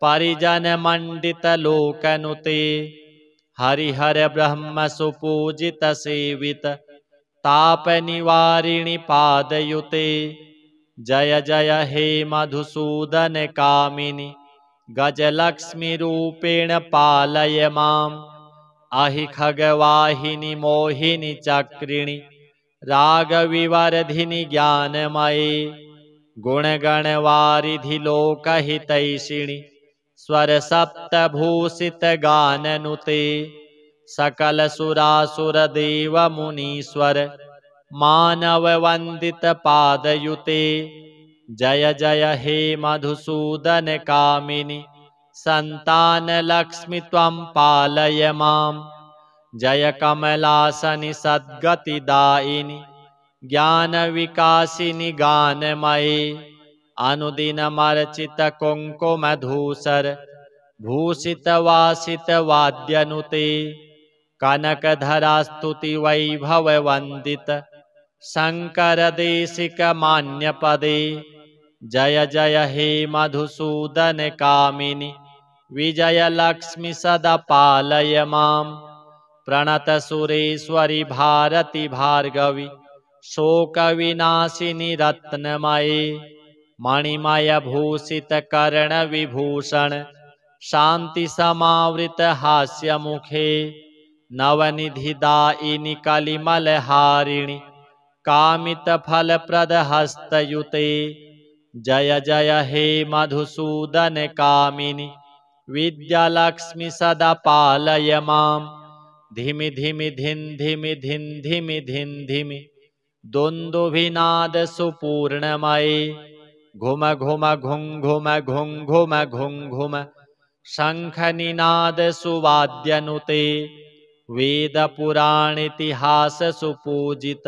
परिजनमण्डितलोकनुते हरिहर ब्रह्म सुपूजित सेवित तापनिवारिणि पादयुते जय जय हे मधुसूदन कामिनि गजलक्ष्मी रूपेण पालय माम् अहि खगवाहिनि मोहिनि चक्रिणि रागविवर्धिनि ज्ञानमये गुणगणवारिधि लोकहितैषिणि स्वरसप्तभूषितगाननुते सकलसुरासुरदेवमुनीश्वर मानववन्दितपादयुते जय जय हे मधुसूदन कामिनि सन्तानलक्ष्मि त्वं पालय माम् जय कमलासनि सद्गतिदायिनि ज्ञानविकासिनि गानमये अनुदिनमर्चित कुङ्कुमधूसर भूषितवासितवाद्यनुते कनकधरास्तुति वैभववन्दित शङ्करदेशिकमान्यपदे जय जय हे मधुसूदन कामिनि विजयलक्ष्मि सदा पालय माम् प्रणतसुरेश्वरि भारति भार्गवी शोकविनाशिनि रत्नमये मणिमयभूषितकर्णविभूषण शान्तिसमावृतहास्यमुखे नवनिधिदायिनि कलिमलहारिणि कामितफलप्रदहस्तयुते जय जय हे मधुसूदन कामिनि विद्यालक्ष्मि सदा पालय माम् धिमि धिमि धिन् धिमि धिन् धिमि धिन् धिमि दुन्दुभिनाद सुपूर्णमये घुम घुम घुं घुम घुं घुम घुं घुम शङ्खनिनाद सुवाद्यनुते वेदपुराणेतिहास सुपूजित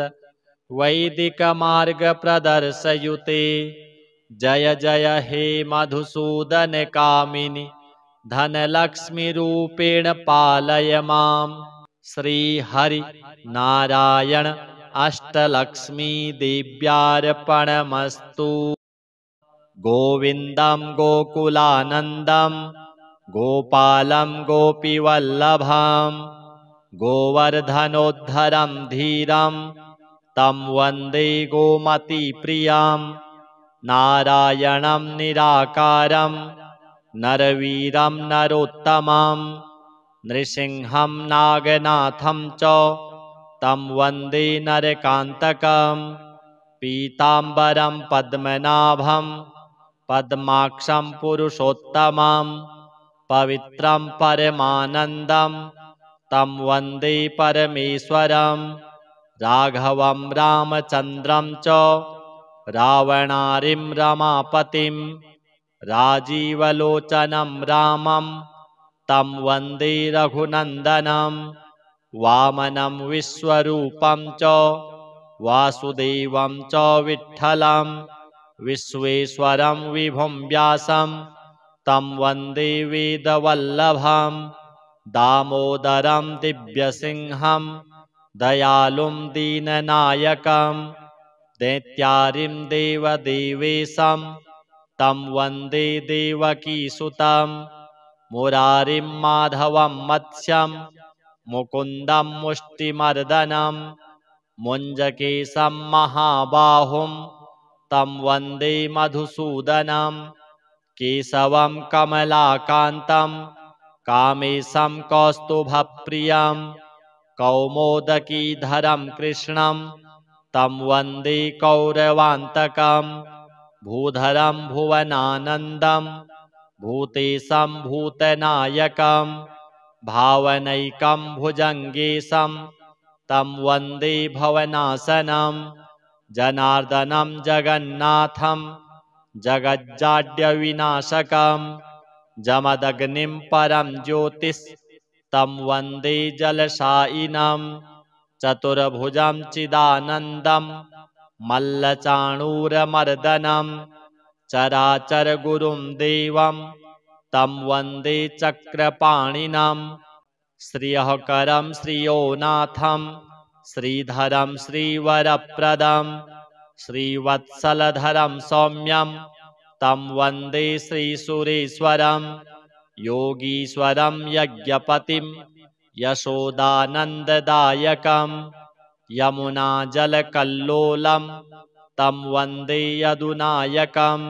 वैदिकमार्गप्रदर्शयुते जय जय हे मधुसूदन कामिनि धनलक्ष्मीरूपेण पालय माम् श्री हरि नारायण अष्टलक्ष्मीदेव्यार्पणमस्तु। गोविन्दं गोकुलानन्दं गोपालं गोपीवल्लभं गोवर्धनोद्धरं धीरं तं वन्दे गोमतीप्रियं। नारायणं निराकारं नरवीरं नरोत्तमं नृसिंहं नागनाथं च तं वन्दे नरकान्तकं। पीताम्बरं पद्मनाभं पद्माक्षं पुरुषोत्तमं पवित्रं परमानन्दं तं वन्दे परमेश्वरं। राघवं रामचन्द्रं च रावणारिं रमापतिं राजीवलोचनं रामं तं वन्दे रघुनन्दनं। वामनं विश्वरूपं च वासुदेवं च विठ्ठलं विश्वेश्वरं विभुं व्यासं तं वन्दे वेदवल्लभं। दामोदरं दिव्यसिंहं दयालुं दीननायकं दैत्यारिं देवदेवेशं तं वन्दे देवकीसुतं। मुरारिं माधवं मत्स्यं मुकुन्दं मुष्टिमर्दनं मुञ्जकेशं महाबाहुं तं वन्दे मधुसूदनं। केशवं कमलाकान्तं कामेशं कौस्तुभप्रियं कौमोदकीधरं कृष्णं तं वन्दे कौरवान्तकं। भूधरं भुवनानन्दं भूतेशं भूतनायकं भावनैकं भुजङ्गेशं तं वन्दे भवनाशनं। जनार्दनं जगन्नाथं जगज्जाड्यविनाशकं जमदग्निं परं ज्योतिस्तं वन्दे जलशायिनं। चतुर्भुजं चिदानन्दं मल्लचाणूरमर्दनं चराचरगुरुं देवं तं वन्दे चक्रपाणिनं। श्रियःकरं श्रियोनाथं श्रीधरं श्रीवरप्रदं श्रीवत्सलधरं सौम्यं तं वन्दे श्रीसुरेश्वरं। योगीश्वरं यज्ञपतिं यशोदानन्ददायकं यमुनाजलकल्लोलं तं वन्दे यदुनायकं।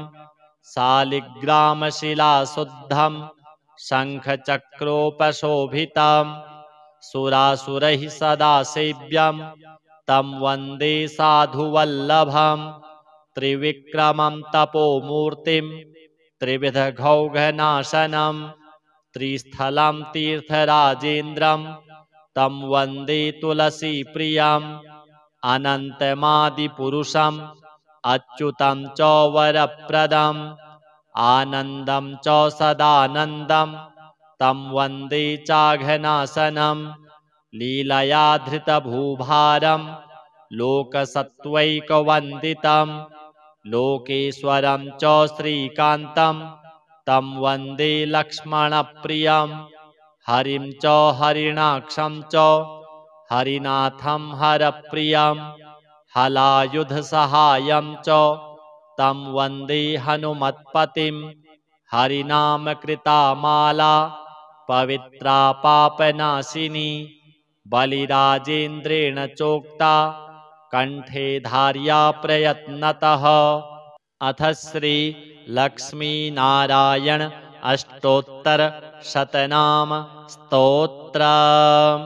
शालिग्रामशिलाशुद्धं शङ्खचक्रोपशोभितं सुरासुरैः सदा सेव्यं तं वन्दे साधुवल्लभं। त्रिविक्रमं तपोमूर्तिं त्रिविधघौघनाशनं त्रिस्थलं तीर्थराजेन्द्रं तं वन्दे तुलसीप्रियम्। अनन्तमादिपुरुषम् अच्युतं च वरप्रदम् आनन्दं च सदानन्दं तं वन्दे चाघनाशनं। लीलया धृतभूभारं लोकसत्त्वैकवन्दितं लोकेश्वरं च श्रीकान्तं तं वन्दे लक्ष्मणप्रियं। हरिं च हरिणाक्षं च हरिनाथं हरप्रियं हलायुधसहायं च तं वन्दे हनुमत्पतिं। हरिनामकृता माला पवित्रा पापनाशिनी बलिराजेन्द्रेण चोक्ता कण्ठे धार्या प्रयत्नतः। अथ श्री लक्ष्मीनारायण अष्टोत्तरशतनाम स्तोत्रम्।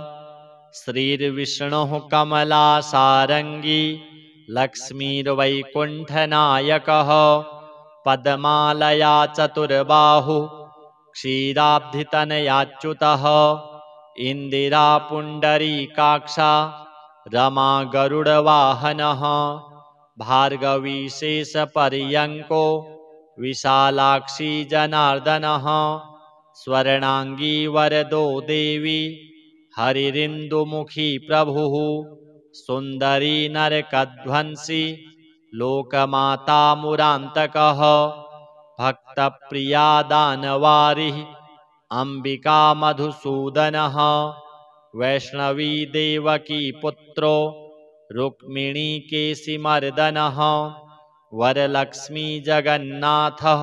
श्रीर्विष्णुः कमलासारङ्गी लक्ष्मीर्वैकुण्ठनायकः पद्मालया चतुर्बाहुः क्षीराब्धितनयाच्युतः। इन्दिरा पुण्डरीकाक्षा रमा गरुडवाहनः भार्गवी शेषपर्यङ्को विशालाक्षी जनार्दनः। स्वर्णाङ्गी वरदो देवी हरिरिन्दुमुखी प्रभुः सुन्दरी नरकध्वंसी लोकमाता मुरान्तकः। भक्तप्रिया दानवारिः अम्बिका मधुसूदनः वैष्णवी देवकी पुत्रो रुक्मिणीकेशिमर्दनः वरलक्ष्मी जगन्नाथः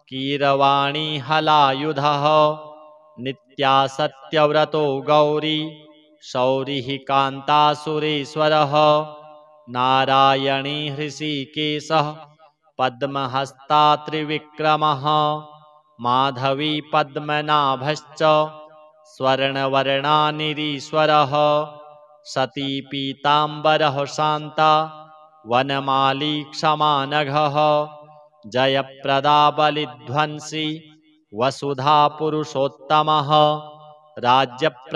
कीरवाणी हलायुधः नित्या सत्यव्रतो गौरी शौरिः कान्तासुरेश्वरः नारायणी हृषीकेशः पद्महस्ता त्रिविक्रमः माधवी पद्मनाभश्च स्वर्णवर्णानिरीश्वरः सती पीताम्बरः शान्ता वनमाली क्षमानघः जयप्रदा बलिध्वंसी वसुधा पुरुषोत्तमः राज्यप्रदाखिलाधारो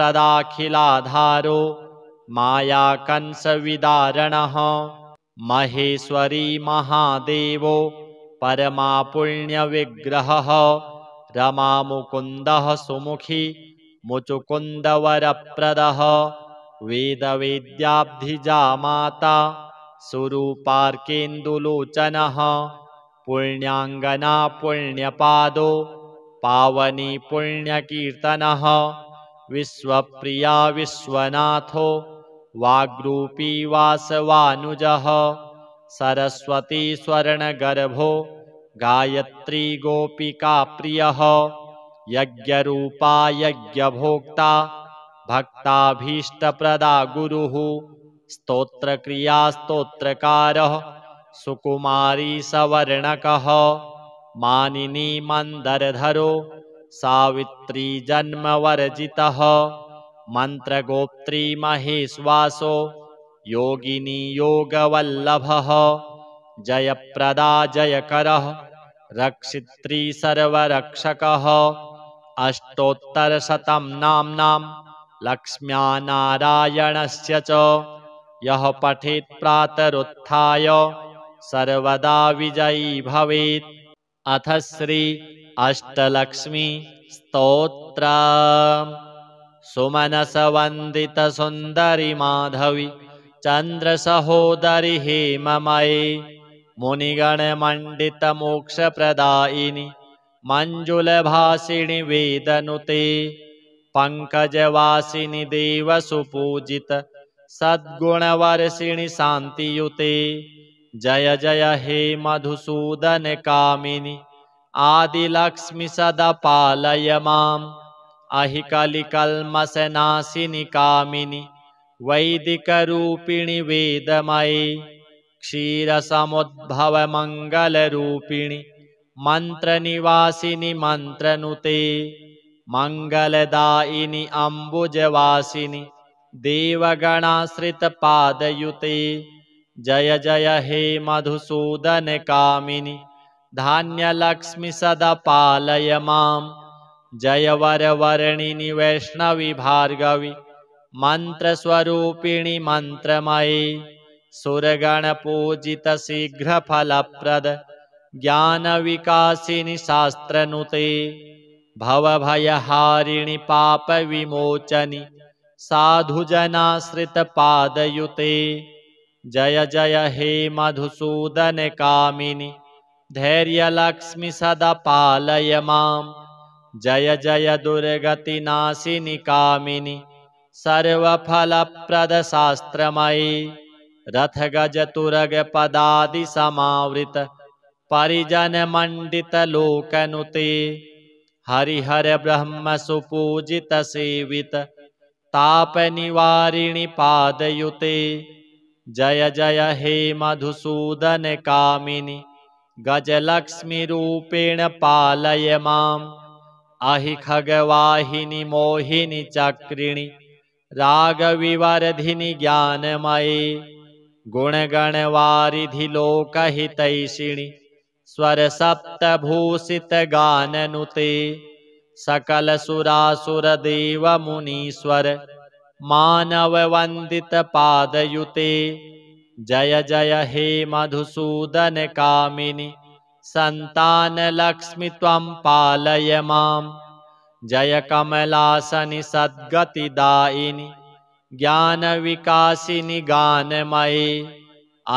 मायाकंसविदारणः महेश्वरी महादेवो परमापुण्यविग्रहः रमामुकुन्दः सुमुखी मुचुकुन्दवरप्रदः वेदवेद्याब्धिजा माता सुरूपार्केन्दुलोचनः पुण्याङ्गना पुण्यपादो पावनी पुण्यकीर्तनः विश्वप्रिया विश्वनाथो वाग्रूपी वासवानुजः सरस्वती स्वर्णगर्भो गायत्री गोपिकाप्रियः यज्ञरूपा यज्ञभोक्ता भक्ताभीष्टप्रदा गुरुः स्तोत्रक्रिया स्तोत्रकारः सुकुमारी सवर्णकः मानिनी मन्दरधरो सावित्री जन्मवर्जितः मन्त्रगोप्त्री महेश्वासो योगिनी योगवल्लभः जयप्रदा जयकरः रक्षित्री सर्वरक्षकः अष्टोत्तरशतं नाम्नां लक्ष्म्या नारायणस्य च यः पठेत् प्रातरुत्थाय सर्वदा विजयी भवेत्। अथ श्री अष्टलक्ष्मी स्तोत्रम्। सुमनसवन्दित सुन्दरि माधवी चन्द्रसहोदरि हेममये मुनिगणमण्डित मोक्षप्रदायिनि मञ्जुलभासिनि वेदनुते पंकजवासिनि देवसुपूजित सद्गुणवर्षिणि शान्तियुते जय जय हे मधुसूदन कामिनि आदिलक्ष्मि सदा पालय माम् अहि कलिकल्मषनाशिनि कामिनि वैदिकरूपिणि वेदमये क्षीरसमुद्भवमङ्गलरूपिणि मन्त्रनिवासिनि मन्त्रनुते मङ्गलदायिनि अम्बुजवासिनि देवगणाश्रितपादयुते जय जय हे मधुसूदन कामिनि धान्यलक्ष्मि सदा पालय माम् जय वरवर्णिनि वैष्णवि भार्गवि मन्त्रस्वरूपिणि मन्त्रमये सुरगणपूजित शीघ्रफलप्रद ज्ञानविकासिनि शास्त्रनुते भवभयहारिणि पापविमोचनि साधुजनाश्रितपादयुते जय जय हे मधुसूदन कामिनि धैर्यलक्ष्मि सदा पालय माम् जय जय दुर्गतिनाशिनि कामिनि सर्वफलप्रद शास्त्रमयि रथगजतुरगपदादिसमावृत परिजनमण्डित लोकनुते हरिहर ब्रह्म सुपूजित सेवित तापनिवारिणि पादयुते जय जय हे मधुसूदन कामिनि गजलक्ष्मी रूपेण पालय माम् अहि खगवाहिनि मोहिनि चक्रिणि रागविवर्धिनि ज्ञानमये गुणगणवारिधि लोकहितैषिणि स्वरसप्तभूषितगाननुते सकलसुरासुरदेवमुनीश्वर मानववन्दितपादयुते जय जय हे मधुसूदन कामिनि सन्तानलक्ष्मि त्वं पालय माम् जय कमलासनि सद्गतिदायिनि ज्ञानविकासिनि गानमये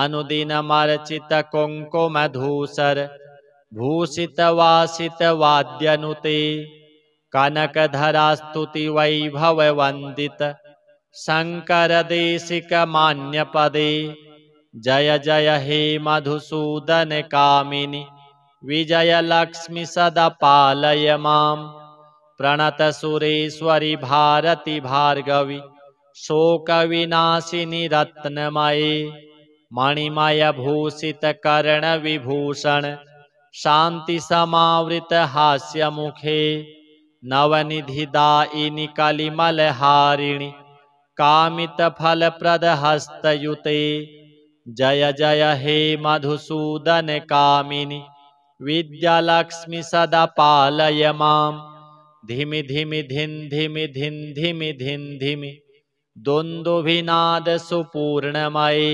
अनुदिनमर्चित कुङ्कुमधूसर भूषितवासितवाद्यनुते कनकधरास्तुति वैभववन्दित शङ्करदेशिकमान्यपदे जय जय हे मधुसूदन कामिनि विजयलक्ष्मि सदा पालय माम् प्रणतसुरेश्वरि भारति भार्गवि शोकविनाशिनि रत्नमये मणिमयभूषितकर्णविभूषण शान्तिसमावृतहास्यमुखे नवनिधिदायिनि कलिमलहारिणि कामितफलप्रदहस्तयुते जय जय हे मधुसूदन कामिनि विद्यालक्ष्मि सदा पालय माम् धिमि धिमि धिन् धिमि धिन् धिमि धिन् धिमि दुन्दुभिनादसुपूर्णमये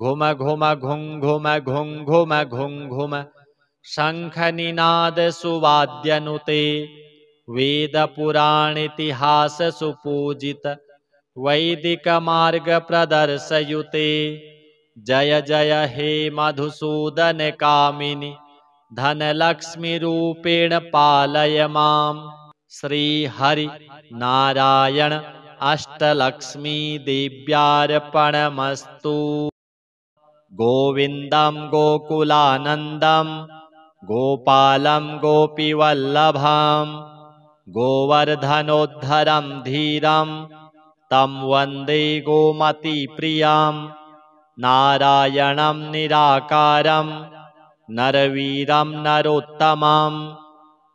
घुम घुम घुं घुम घुं घुम घुं घुम शङ्खनिनादसुवाद्यनुते वेदपुराणेतिहाससुपूजित वैदिकमार्गप्रदर्शयुते जय जय हे मधुसूदन कामिनि धनलक्ष्मीरूपेण पालय माम् श्रीहरि नारायण अष्टलक्ष्मी देव्यार्पणमस्तु गोविन्दं गोकुलानन्दं गोपालं गोपीवल्लभं गोवर्धनोद्धरं धीरं तं वन्दे गोमतीप्रियं नारायणं निराकारं नरवीरं नरोत्तमं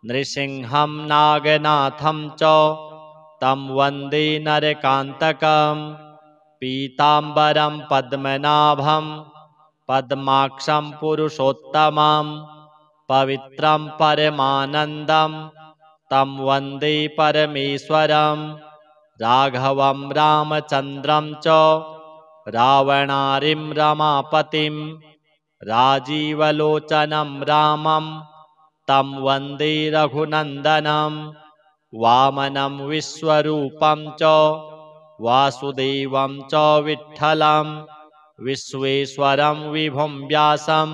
नृसिंहं नागनाथं च तं वन्दे नरकान्तकं पीताम्बरं पद्मनाभं पद्माक्षं पुरुषोत्तमं पवित्रं परमानन्दं तं वन्दे परमेश्वरं राघवं रामचन्द्रं च रावणारिं रमापतिं राजीवलोचनं रामं तं वन्दे रघुनन्दनं वामनं विश्वरूपं च वासुदेवं च विठ्ठलं विश्वेश्वरं विभुं व्यासं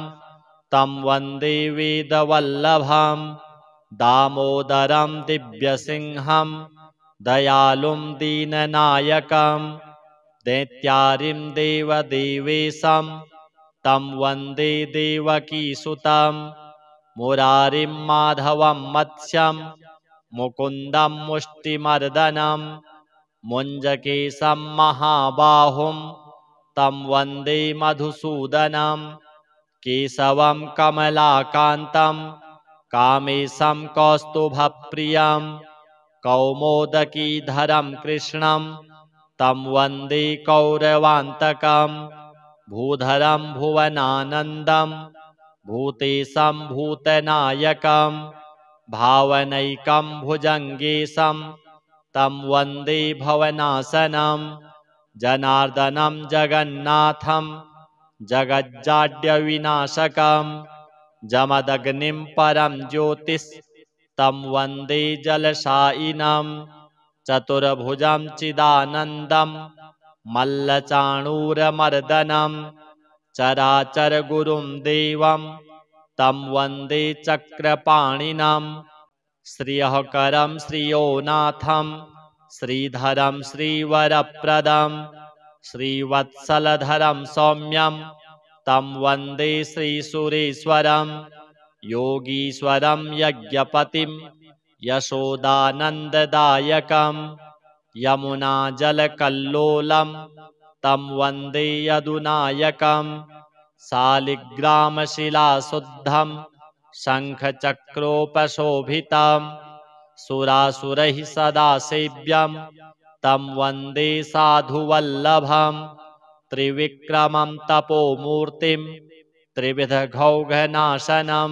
तं वन्दे वेदवल्लभं दामोदरं दिव्यसिंहं दयालुं दीननायकं दैत्यारिं देवदेवेशं तं वन्दे देवकीसुतं मुरारिं माधवं मत्स्यं मुकुन्दं मुष्टिमर्दनं मुञ्जकेशं महाबाहुं तं वन्दे मधुसूदनं केशवं कमलाकान्तं कामेशं कौस्तुभप्रियं कौमोदकीधरं कृष्णं तं वन्दे कौरवान्तकं भूधरं भुवनानन्दं भूतेशं भूतनायकं भावनैकं भुजङ्गेशं तं वन्दे भवनाशनं जनार्दनं जगन्नाथं जगज्जाड्यविनाशकं जमदग्निं परं ज्योतिस्तं वन्दे जलशायिनं चतुर्भुजं चिदानन्दं मल्लचाणूरमर्दनं चराचरगुरुं देवं तं वन्दे चक्रपाणिनं श्रियःकरं श्रियोनाथं श्रीधरं श्रीवरप्रदं श्रीवत्सलधरं सौम्यं तं वन्दे श्रीसुरेश्वरं योगीश्वरं यज्ञपतिं यशोदानन्ददायकं यमुनाजलकल्लोलं तं वन्दे यदुनायकं शालिग्रामशिलाशुद्धं शङ्खचक्रोपशोभितं सुरासुरैः सदा सेव्यं तं वन्दे साधुवल्लभं त्रिविक्रमं तपोमूर्तिं त्रिविधघौघनाशनं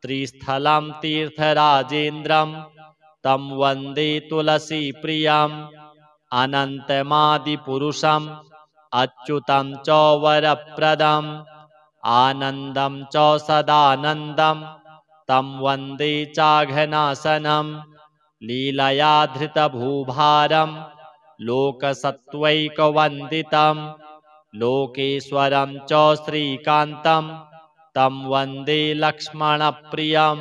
त्रिस्थलं तीर्थराजेन्द्रं तं वन्दे तुलसीप्रियम् अनन्तमादिपुरुषम् अच्युतं च वरप्रदम् आनन्दं च सदानन्दं तं वन्दे चाघनाशनं लीलया धृतभूभारं लोकसत्त्वैकवन्दितं लोकेश्वरं च श्रीकान्तं तं वन्दे लक्ष्मणप्रियं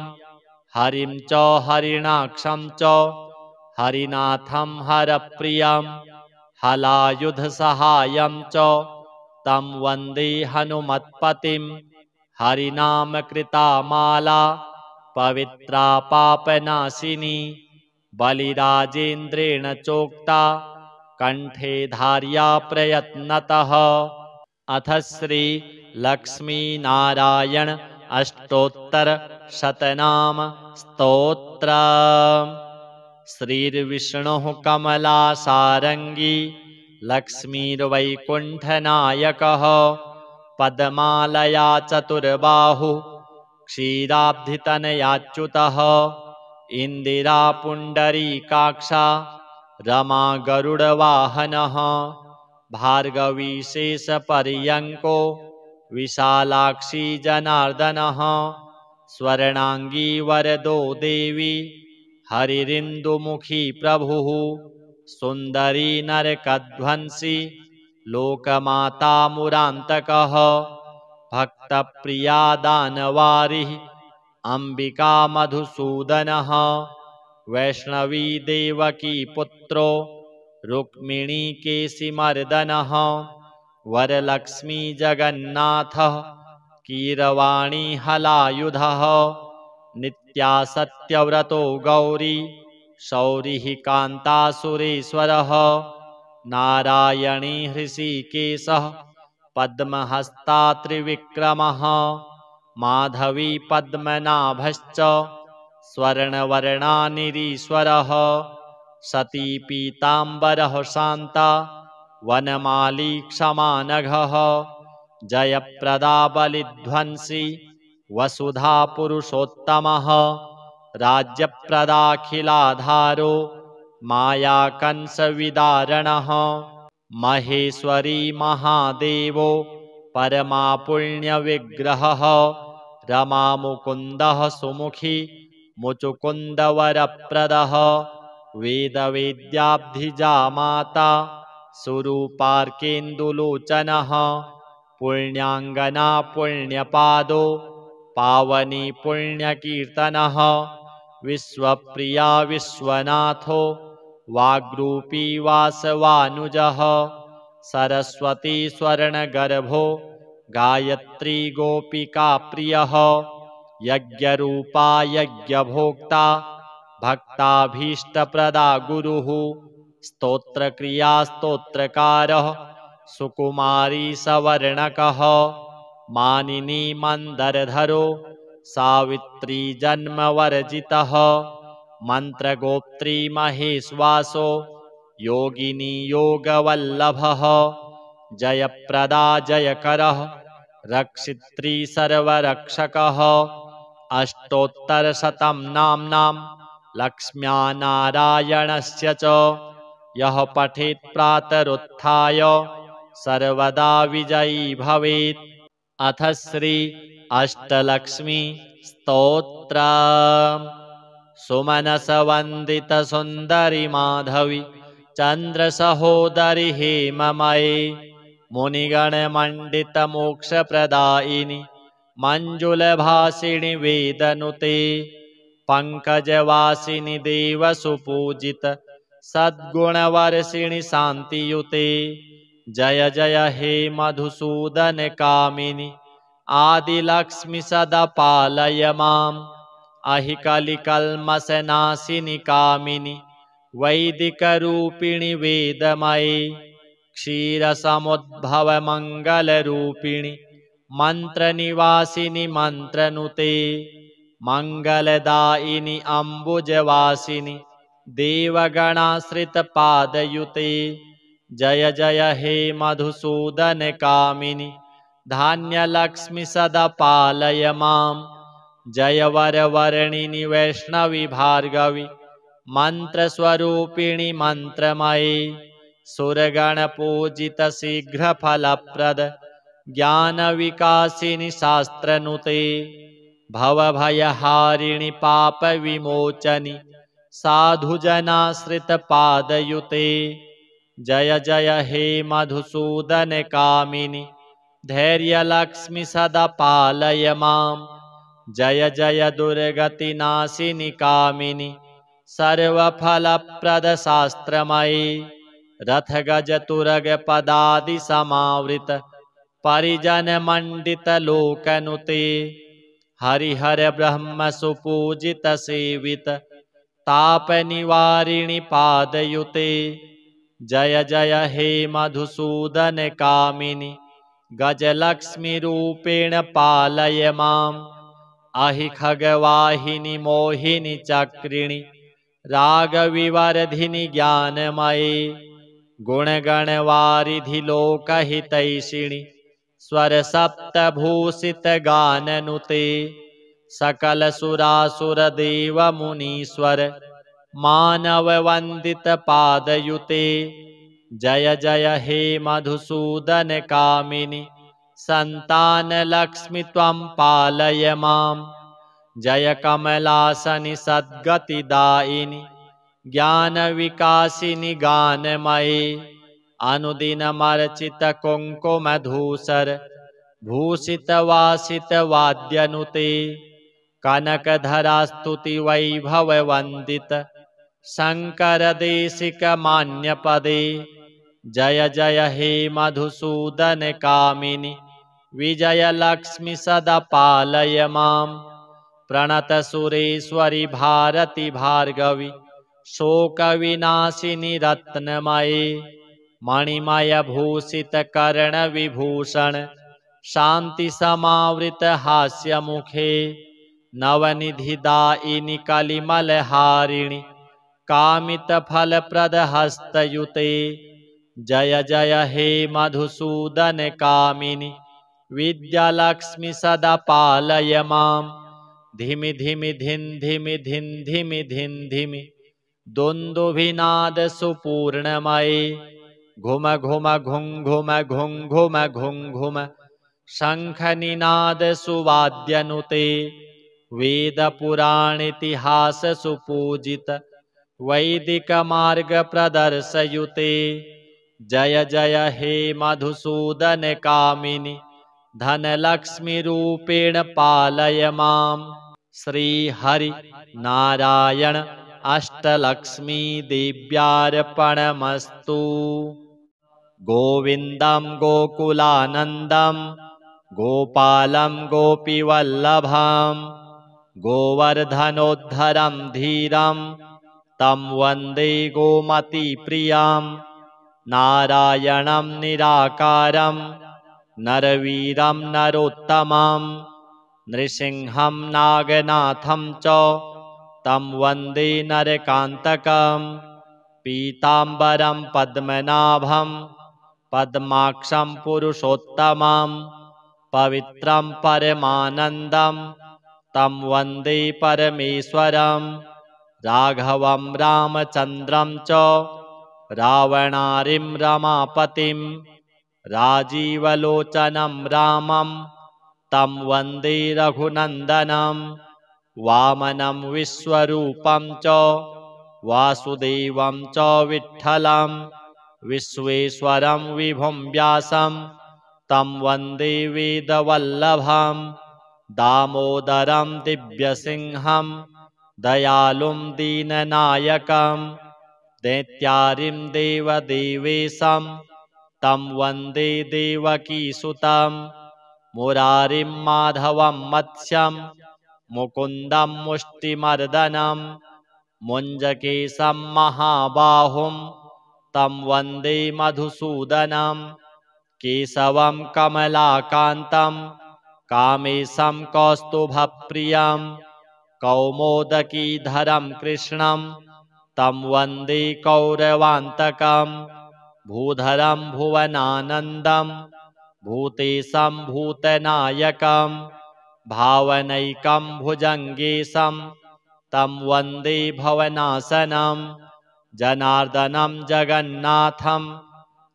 हरिं च हरिणाक्षं च हरिनाथं हरप्रियं हलायुधसहायं च तं वन्दे हनुमत्पतिं हरिनामकृता माला पवित्रा पापनाशिनी बलिराजेन्द्रेण चोक्ता कंठे धार्या प्रयत्नतः। अथ श्री लक्ष्मीनारायण अष्टोत्तर शतनाम स्तोत्र। श्रीर्विष्णुः कमलासारङ्गी लक्ष्मीर्वैकुण्ठनायकः पद्मालया चतुर्बाहुः क्षीराब्धितनयाच्युतः इन्दिरा पुण्डरीकाक्षा रमा गरुडवाहनः भार्गवी शेषपर्यङ्को विशालाक्षी जनार्दनः स्वर्णाङ्गी वरदो देवी हरिरिन्दुमुखी प्रभुः सुन्दरी नरकध्वंसी लोकमाता मुरान्तकः भक्तप्रिया दानवारिः अम्बिका मधुसूदनः वैष्णवी देवकी पुत्रो रुक्मिणी केशिमर्दनः वरलक्ष्मी जगन्नाथः कीरवाणी हलायुधः नित्या सत्यव्रतो गौरी शौरिः कान्तासुरेश्वरः नारायणी हृषीकेशः पद्महस्ता त्रिविक्रमः माधवी पद्मनाभश्च स्वर्णवर्णानिरीश्वरः सती पीताम्बरः शान्ता वनमाली क्षमानघः जयप्रदा बलिध्वंसी वसुधा पुरुषोत्तमः राज्यप्रदाखिलाधारो मायाकंसविदारणः महेश्वरी महादेवो परमापुण्यविग्रहः रमामुकुन्दः सुमुखी मुचुकुन्दवरप्रदः वेदवेद्याब्धिजा माता सुरूपार्केन्दुलोचनः पुण्याङ्गना पुण्यपादो पावनी पुण्यकीर्तनः विश्वप्रिया विश्वनाथो वाग्रूपी वासवानुजः सरस्वती स्वर्णगर्भो गायत्री गोपिका प्रियः यज्ञरूपा यज्ञभोक्ता भक्ताभीष्टप्रदा गुरुः स्तोत्रक्रिया स्तोत्रकारः सुकुमारी सवर्णकः मानिनी मन्दरधरो सावित्री जन्मवर्जितः मन्त्रगोप्त्री महेश्वासो योगिनी योगवल्लभः जयप्रदा जयकरः रक्षित्री सर्वरक्षकः अष्टोत्तरशतं नाम्नां लक्ष्म्या नारायणस्य च यः पठेत् प्रातरुत्थाय सर्वदा विजयी भवेत्। अथ श्री अष्टलक्ष्मी स्तोत्र। सुमनसवन्दित सुन्दरि माधवी चन्द्रसहोदरि हेममये मुनिगणमण्डित मोक्षप्रदायिनि मञ्जुलभासिनि वेदनुते पंकजवासिनि देवसुपूजित सद्गुणवर्षिणि शान्तियुते जय जय हे मधुसूदन कामिनि आदिलक्ष्मि सदा पालय माम् अहिकलिकल्मषनाशिनि कामिनि वैदिकरूपिणि वेदमये क्षीरसमुद्भवमङ्गलरूपिणि मन्त्रनिवासिनि मन्त्रनुते मङ्गलदायिनि अम्बुजवासिनि देवगणाश्रितपादयुते जय जय हे मधुसूदन कामिनि धान्यलक्ष्मि सदा पालय माम् जय वरवर्णिनि वैष्णवि भार्गवि मन्त्रस्वरूपिणि मन्त्रमये सुरगणपूजित शीघ्रफलप्रद ज्ञानविकासिनि शास्त्रनुते भवभयहारिणि पापविमोचनि साधुजनाश्रितपादयुते जय जय हे मधुसूदन कामिनि धैर्यलक्ष्मि सदा पालय माम् जय जय दुर्गतिनाशिनि कामिनि सर्वफलप्रदशास्त्रमये रथ गज तुरग पदादि समावृत परिजन मंडित लोकनुते हरिहर ब्रह्म सुपूजित सेवित ताप निवारिणि पादयुते जय जय हे मधुसूदन कामिनि गजलक्ष्मी रूपेण पालय माम् अहि खगवाहिनि मोहिनि चक्रिणि रागविवर्धिनि ज्ञानमये गुणगणवारिधि लोकहितैषिणि स्वर सप्तभूषित गाननुते सकल सुरासुर देव मुनीश्वर मानव वंदित पादयुते जय जय हे मधुसूदन कामिनि संतान लक्ष्मी त्वं पालय माम् जय कमलासनि सद्गतिदायिनि ज्ञान विकासिनि गानमये अनुदिनमर्चित कुङ्कुमधूसर भूषित वासित वाद्यनुते कनकधरा स्तुति वैभव वंदित शंकर देशिक मान्य पदे जय जय हे मधुसूदन कामिनि विजय लक्ष्मी सदा पालय माम् प्रणत सुरेश्वरि भारती भार्गवी शोक विनाशिनी रत्नमये मणिमय भूषित कर्ण विभूषण शांति समावृत हास्य मुखे नवनिधि दायिनि कलिमल हारिणि कामित फल प्रद हस्तयुते जय जय हे मधुसूदन कामिनि विद्यालक्ष्मी सदा पालय माम् धिमि धिमि धिन धिमि धिन धिमि धिन धिमि दुन्दुभिनाद सुपूर्णमये घुम घुम घुं घुम घुं घुम घुं घुम शंख निनाद सुवाद्यनुते वेद पुराण इतिहास सुपूजित वैदिक मार्ग प्रदर्शयुते जय जय हे मधुसूदन कामिनि धनलक्ष्मी रूपेण पालय माम् श्री हरि नारायण अष्टलक्ष्मी देव्यार्पणमस्तु गोविन्दं गोकुलानन्दं गोपालं गोपीवल्लभं गोवर्धनोद्धरं धीरं तं वन्दे गोमतीप्रियं नारायणं निराकारं नरवीरं नरोत्तमं नृसिंहं नागनाथं च तं वन्दे नरकान्तकं पीताम्बरं पद्मनाभं पद्माक्षं पुरुषोत्तमं पवित्रं परमानन्दं तं वन्दे परमेश्वरं राघवं रामचन्द्रं च रावणारिं रमापतिं राजीवलोचनं रामं तं वन्दे रघुनन्दनं वामनं विश्वरूपं च वासुदेवं च विठ्ठलं विश्वेश्वरं विभुं व्यासं तं वन्दे वेदवल्लभं दामोदरं दिव्यसिंहं दयालुं दीननायकं दैत्यारिं देवदेवेशं तं वन्दे देवकीसुतं मुरारिं माधवं मत्स्यं मुकुन्दं मुष्टिमर्दनं मुञ्जकेशं महाबाहुं तं वन्दे मधुसूदनं केशवं कमलाकान्तं कामेशं कौस्तुभप्रियं कौमोदकीधरं कृष्णं तं वन्दे कौरवान्तकं भूधरं भुवनानन्दं भूतेशं भूतनायकं भावनैकं भुजङ्गेशं तं वन्दे भवनाशनं जनार्दनं जगन्नाथं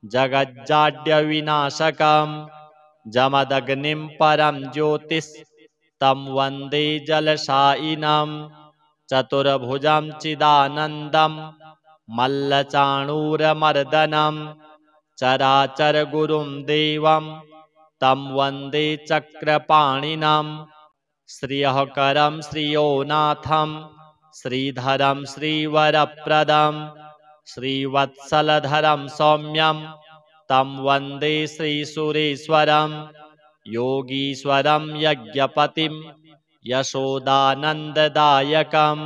जगज्जाड्यविनाशकं जमदग्निं परं ज्योतिः तं वन्दे जलशायिनं चतुर्भुजं चिदानन्दं मल्लचाणूरमर्दनं चराचरगुरुं देवं तं वन्दे चक्रपाणिनं श्रियःकरं श्रियोनाथं श्रीधरं श्रीवरप्रदं श्रीवत्सलधरं सौम्यं तं वन्दे श्रीसुरेश्वरं योगीश्वरं यज्ञपतिं यशोदानन्ददायकं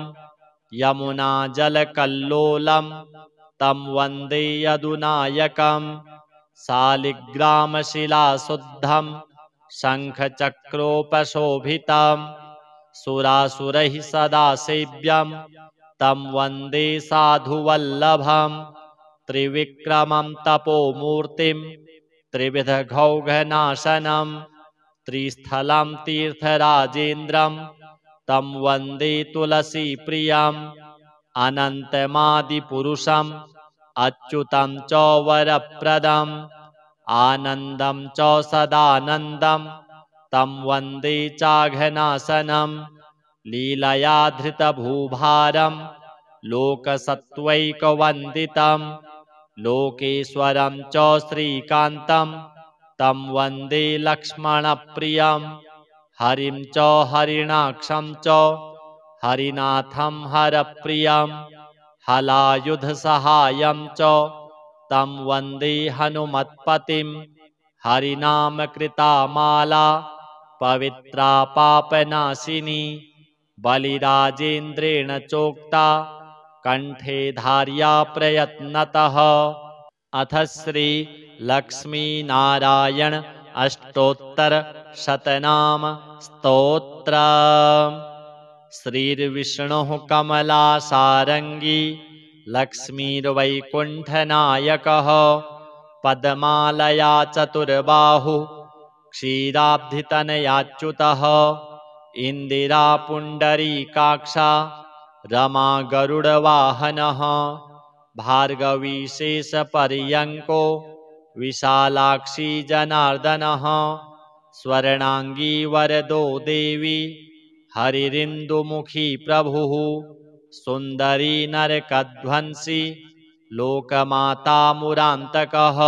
यमुनाजलकल्लोलं तं वन्दे यदुनायकं शालिग्रामशिलाशुद्धं शङ्खचक्रोपशोभितं सुरासुरैः सदा सेव्यं तं वन्दे साधुवल्लभं त्रिविक्रमं तपोमूर्तिं त्रिविधघौघनाशनं त्रिस्थलं तीर्थराजेन्द्रं तं वन्दे तुलसीप्रियम् अनन्तमादिपुरुषम् अच्युतं च वरप्रदम् आनन्दं च सदानन्दं तं वन्दे चाघनाशनं लीलया धृतभूभारं लोकसत्त्वैकवन्दितं लोकेश्वरं च श्रीकान्तं तं वन्दे लक्ष्मणप्रियं हरिं च हरिणाक्षं च हरिनाथं हरप्रियं हलायुधसहायं च तं वन्दे हनुमत्पतिं हरिनामकृता माला पवित्रा पापनाशिनी बलिराजेन्द्रेण चोक्ता कंठे धार्या प्रयत्नतः। अथ श्री लक्ष्मीनारायण अष्टोत्तर शतनाम स्तोत्र। श्रीर्विष्णुः कमलासारंगी लक्ष्मीर्वैकुण्ठनायकः पद्मालया चतुर्बाहुः क्षीराब्धितनयाच्युतः इंदिरा पुण्डरीकाक्षा रमा गरुडवाहनः भार्गवी शेषपर्यङ्को विशालाक्षी जनार्दनः स्वर्णांगी वरदो देवी हरिरिन्दुमुखी प्रभुः सुन्दरी नरकध्वंसी लोकमाता मुरान्तकः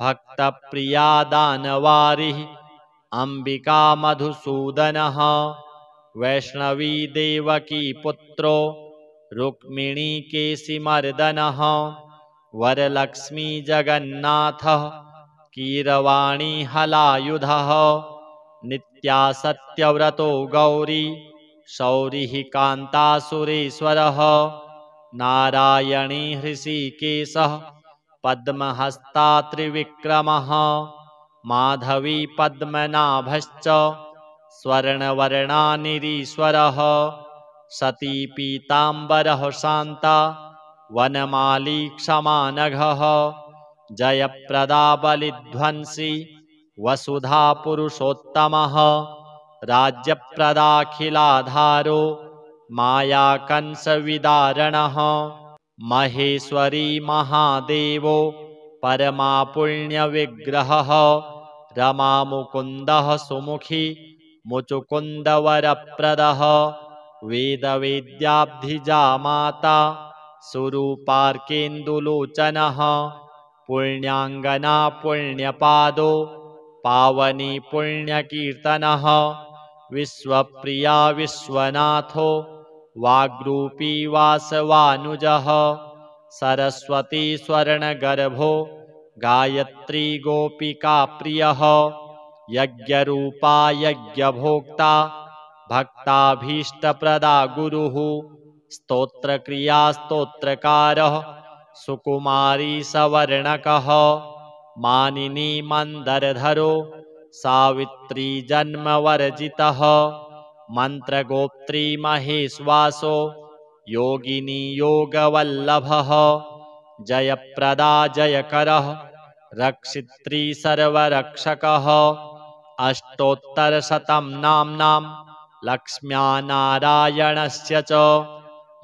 भक्तप्रिया दानवारिः अंबिका मधुसूदनः वैष्णवी देवकी पुत्रो रुक्मिणी केशिमर्दनः वरलक्ष्मी जगन्नाथः कीरवाणी हलायुधः नित्या सत्यव्रतो गौरी शौरिः कान्तासुरेश्वरः नारायणी हृषिकेशः पद्महस्ता त्रिविक्रमः माधवी पद्मनाभश्च स्वर्णवर्णानिरीश्वरः सती पीताम्बरः शान्ता वनमाली क्षमानघः जयप्रदा बलिध्वंसी वसुधा पुरुषोत्तमः राज्यप्रदाखिलाधारो मायाकंसविदारणः महेश्वरी महादेवो परमापुण्यविग्रहः रमामुकुन्दः सुमुखी मुचुकुन्दवरप्रदः वेदवेद्याब्धिजा माता सुरूपार्केन्दुलोचनः पुण्याङ्गना पुण्यपादो पावनी पुण्यकीर्तनः विश्वप्रिया विश्वनाथो वाग्रूपी वासवानुजः सरस्वती स्वर्णगर्भो गायत्री गोपिका प्रियः यज्ञरूपा यज्ञभोक्ता भक्ताभीष्टप्रदा गुरुः स्तोत्रक्रिया स्तोत्रकारः सुकुमारी सवर्णकः मानिनी मंदरधरो सावित्री जन्मवर्जितः मंत्रगोप्त्री महेश्वासो योगिनी योगवल्लभः जयप्रदा जयकरः रक्षित्री सर्वरक्षकः अष्टोत्तरशतं नाम्नां लक्ष्म्या नारायणस्य च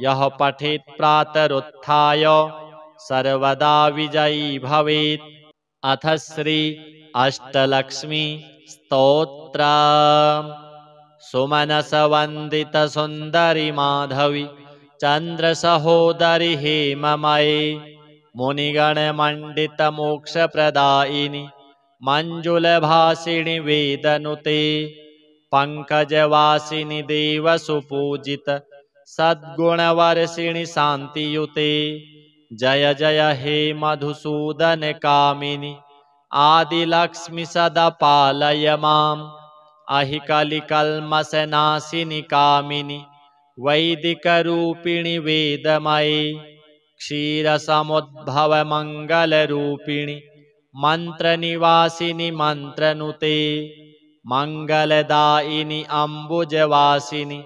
यः पठेत् प्रातरुत्थाय सर्वदा विजयी भवेत्। अथ श्री अष्टलक्ष्मी स्तोत्र। सुमनसवन्दित सुन्दरि माधवी चन्द्रसहोदरि हेममये मुनिगणमण्डित मोक्षप्रदायिनि मञ्जुलभासिनि वेदनुते पंकजवासिनि देवसुपूजित सद्गुणवर्षिणि शान्तियुते जय जय हे मधुसूदन कामिनि आदिलक्ष्मि सदा पालय माम् अहिकलिकल्मषनाशिनि कामिनि वैदिकरूपिणि वेदमये क्षीरसमुद्भवमङ्गलरूपिणि मन्त्रनिवासिनि मन्त्रनुते मङ्गलदायिनि अम्बुजवासिनि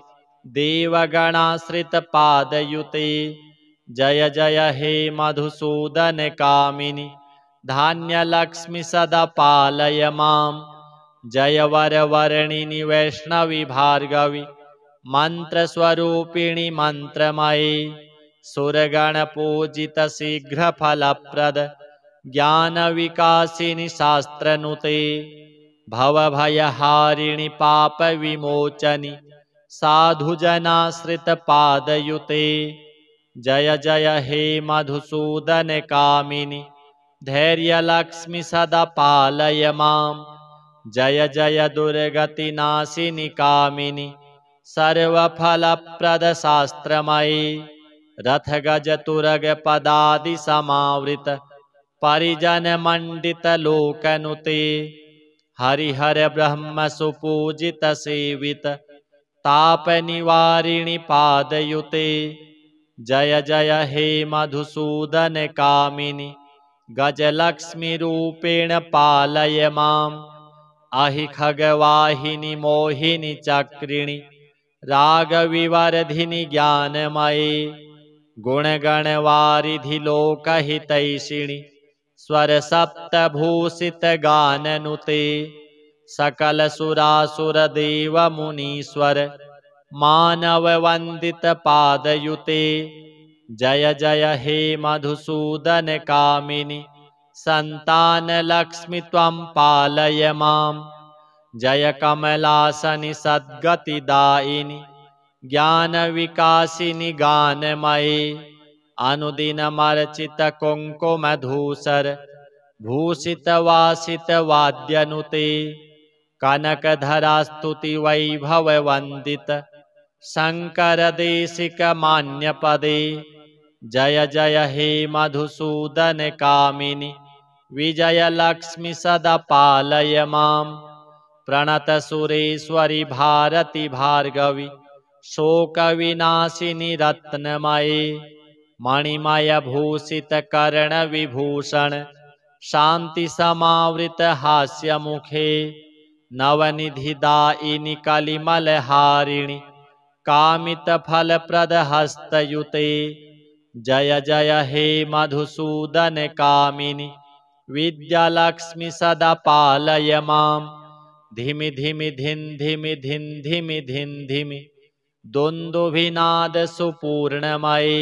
देवगणाश्रितपादयुते जय जय हे मधुसूदन कामिनि धान्यलक्ष्मि सदा पालय माम् जय वरवर्णिनि वैष्णवि भार्गवि मन्त्रस्वरूपिणि मन्त्रमये सुरगणपूजित शीघ्रफलप्रद ज्ञानविकासिनि शास्त्रनुते भवभयहारिणि पापविमोचनि साधुजनाश्रितपादयुते जय जय हे मधुसूदन कामिनि धैर्यलक्ष्मि सदा पालय माम् जय जय दुर्गतिनाशिनि कामिनि सर्वफलप्रदशास्त्रमये रथगजतुरगपदादिसमावृत परिजनमण्डितलोकनुते हरिहर ब्रह्म सुपूजित सेवित तापनिवारिणि पादयुते जय जय हे मधुसूदन कामिनि गजलक्ष्मीरूपेण पालय माम् अहि खगवाहिनि मोहिनि चक्रिणि रागविवर्धिनि ज्ञानमये गुणगणवारिधि लोकहितैषिणि स्वरसप्तभूषितगाननुते सकलसुरासुरदेवमुनीश्वर मानववन्दितपादयुते जय जय हे मधुसूदन कामिनि सन्तानलक्ष्मि त्वं पालय माम् जय कमलासनि सद्गतिदायिनि ज्ञानविकासिनि गानमये अनुदिनमर्चितकुङ्कुमधूसर भूषितवासितवाद्यनुते कनकधरास्तुतिवैभववन्दित शङ्करदेशिकमान्यपदे जय जय हे मधुसूदन कामिनि विजयलक्ष्मि सदा पालय माम् प्रणतसुरेश्वरि भारति भार्गवि शोकविनाशिनि रत्नमये मणिमयभूषितकर्णविभूषण शान्तिसमावृतहास्यमुखे नवनिधिदायिनि कलिमलहारिणि कामितफलप्रदहस्तयुते जय जय हे मधुसूदन कामिनि विद्यालक्ष्मि सदा पालय माम् धिमि धिमि धिन् धिमि धिन् धिमि धिन् धिमि दुन्दुभिनादसुपूर्णमये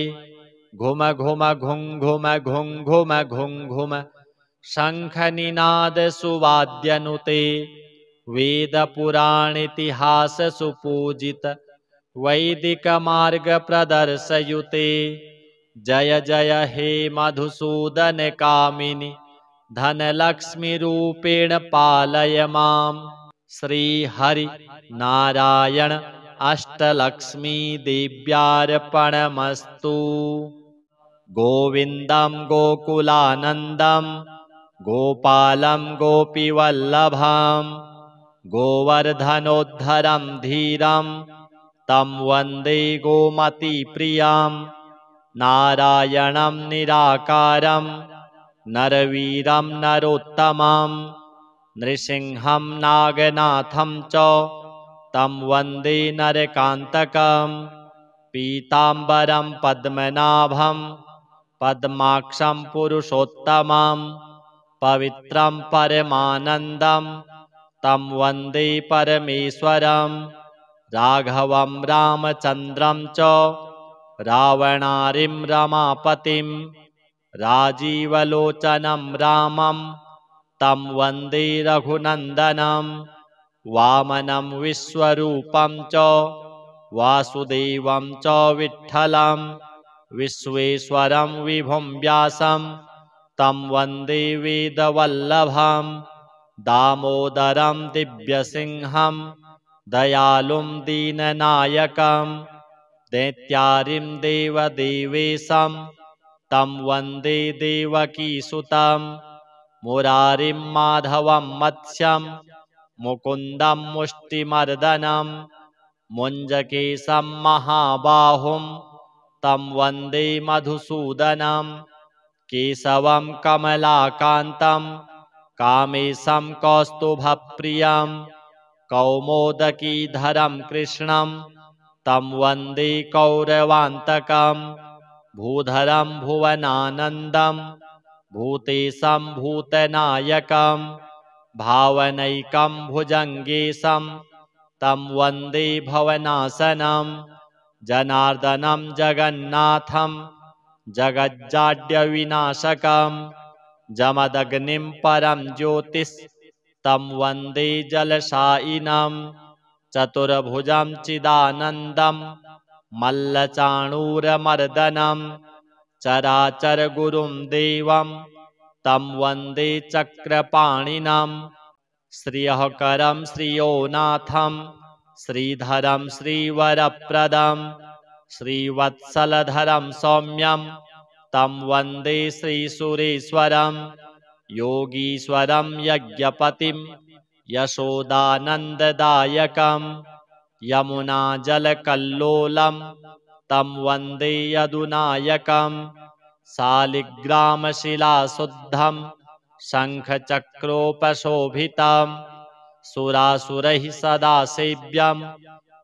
घुम घुम घुं घुम घुं घुम घुं घुम शङ्खनिनादसुवाद्यनुते वेदपुराणेतिहाससुपूजित वैदिकमार्गप्रदर्शयुते जय जय हे मधुसूदन कामिनि धनलक्ष्मीरूपेण पालय माम् श्रीहरि नारायण अष्टलक्ष्मी देव्यार्पणमस्तु गोविन्दं गोकुलानन्दं गोपालं गोपीवल्लभं गोवर्धनोद्धरं धीरं तं वन्दे गोमतीप्रियं नारायणं निराकारं नरवीरं नरोत्तमं नृसिंहं नागनाथं च तं वन्दे नरकान्तकं पीताम्बरं पद्मनाभं पद्माक्षं पुरुषोत्तमं पवित्रं परमानन्दं तं वन्दे परमेश्वरं राघवं रामचन्द्रं च रावणारिं रमापतिं राजीवलोचनं रामं तं वन्दे रघुनन्दनं वामनं विश्वरूपं च वासुदेवं च विठ्ठलं विश्वेश्वरं विभुं व्यासं तं वन्दे वेदवल्लभं दामोदरं दिव्यसिंहं दयालुं दीननायकं दैत्यारिं देवदेवेशं तं वन्दे देवकीसुतं मुरारिं माधवं मत्स्यं मुकुन्दं मुष्टिमर्दनं मुञ्जकेशं महाबाहुं तं वन्दे मधुसूदनं केशवं कमलाकान्तं कामेशं कौस्तुभप्रियं कौमोदकीधरं कृष्णं तं वन्दे कौरवान्तकं भूधरं भुवनानन्दं भूतेशं भूतनायकं भावनैकं भुजङ्गेशं तं वन्दे भवनाशनं जनार्दनं जगन्नाथं जगज्जाड्यविनाशकं जमदग्निं परं ज्योतिस्तं वन्दे जलशायिनं चतुर्भुजं चिदानन्दं मल्लचाणूरमर्दनं चराचरगुरुं देवं तं वन्दे चक्रपाणिनं श्रियःकरं श्रियोनाथं श्रीधरं श्रीवरप्रदं श्रीवत्सलधरं सौम्यं तं वन्दे श्रीसुरेश्वरं योगीश्वरं यज्ञपतिं यशोदानन्ददायकं यमुनाजलकल्लोलं तं वन्दे यदुनायकं शालिग्रामशिलाशुद्धं शङ्खचक्रोपशोभितं सुरासुरैः सदा सेव्यं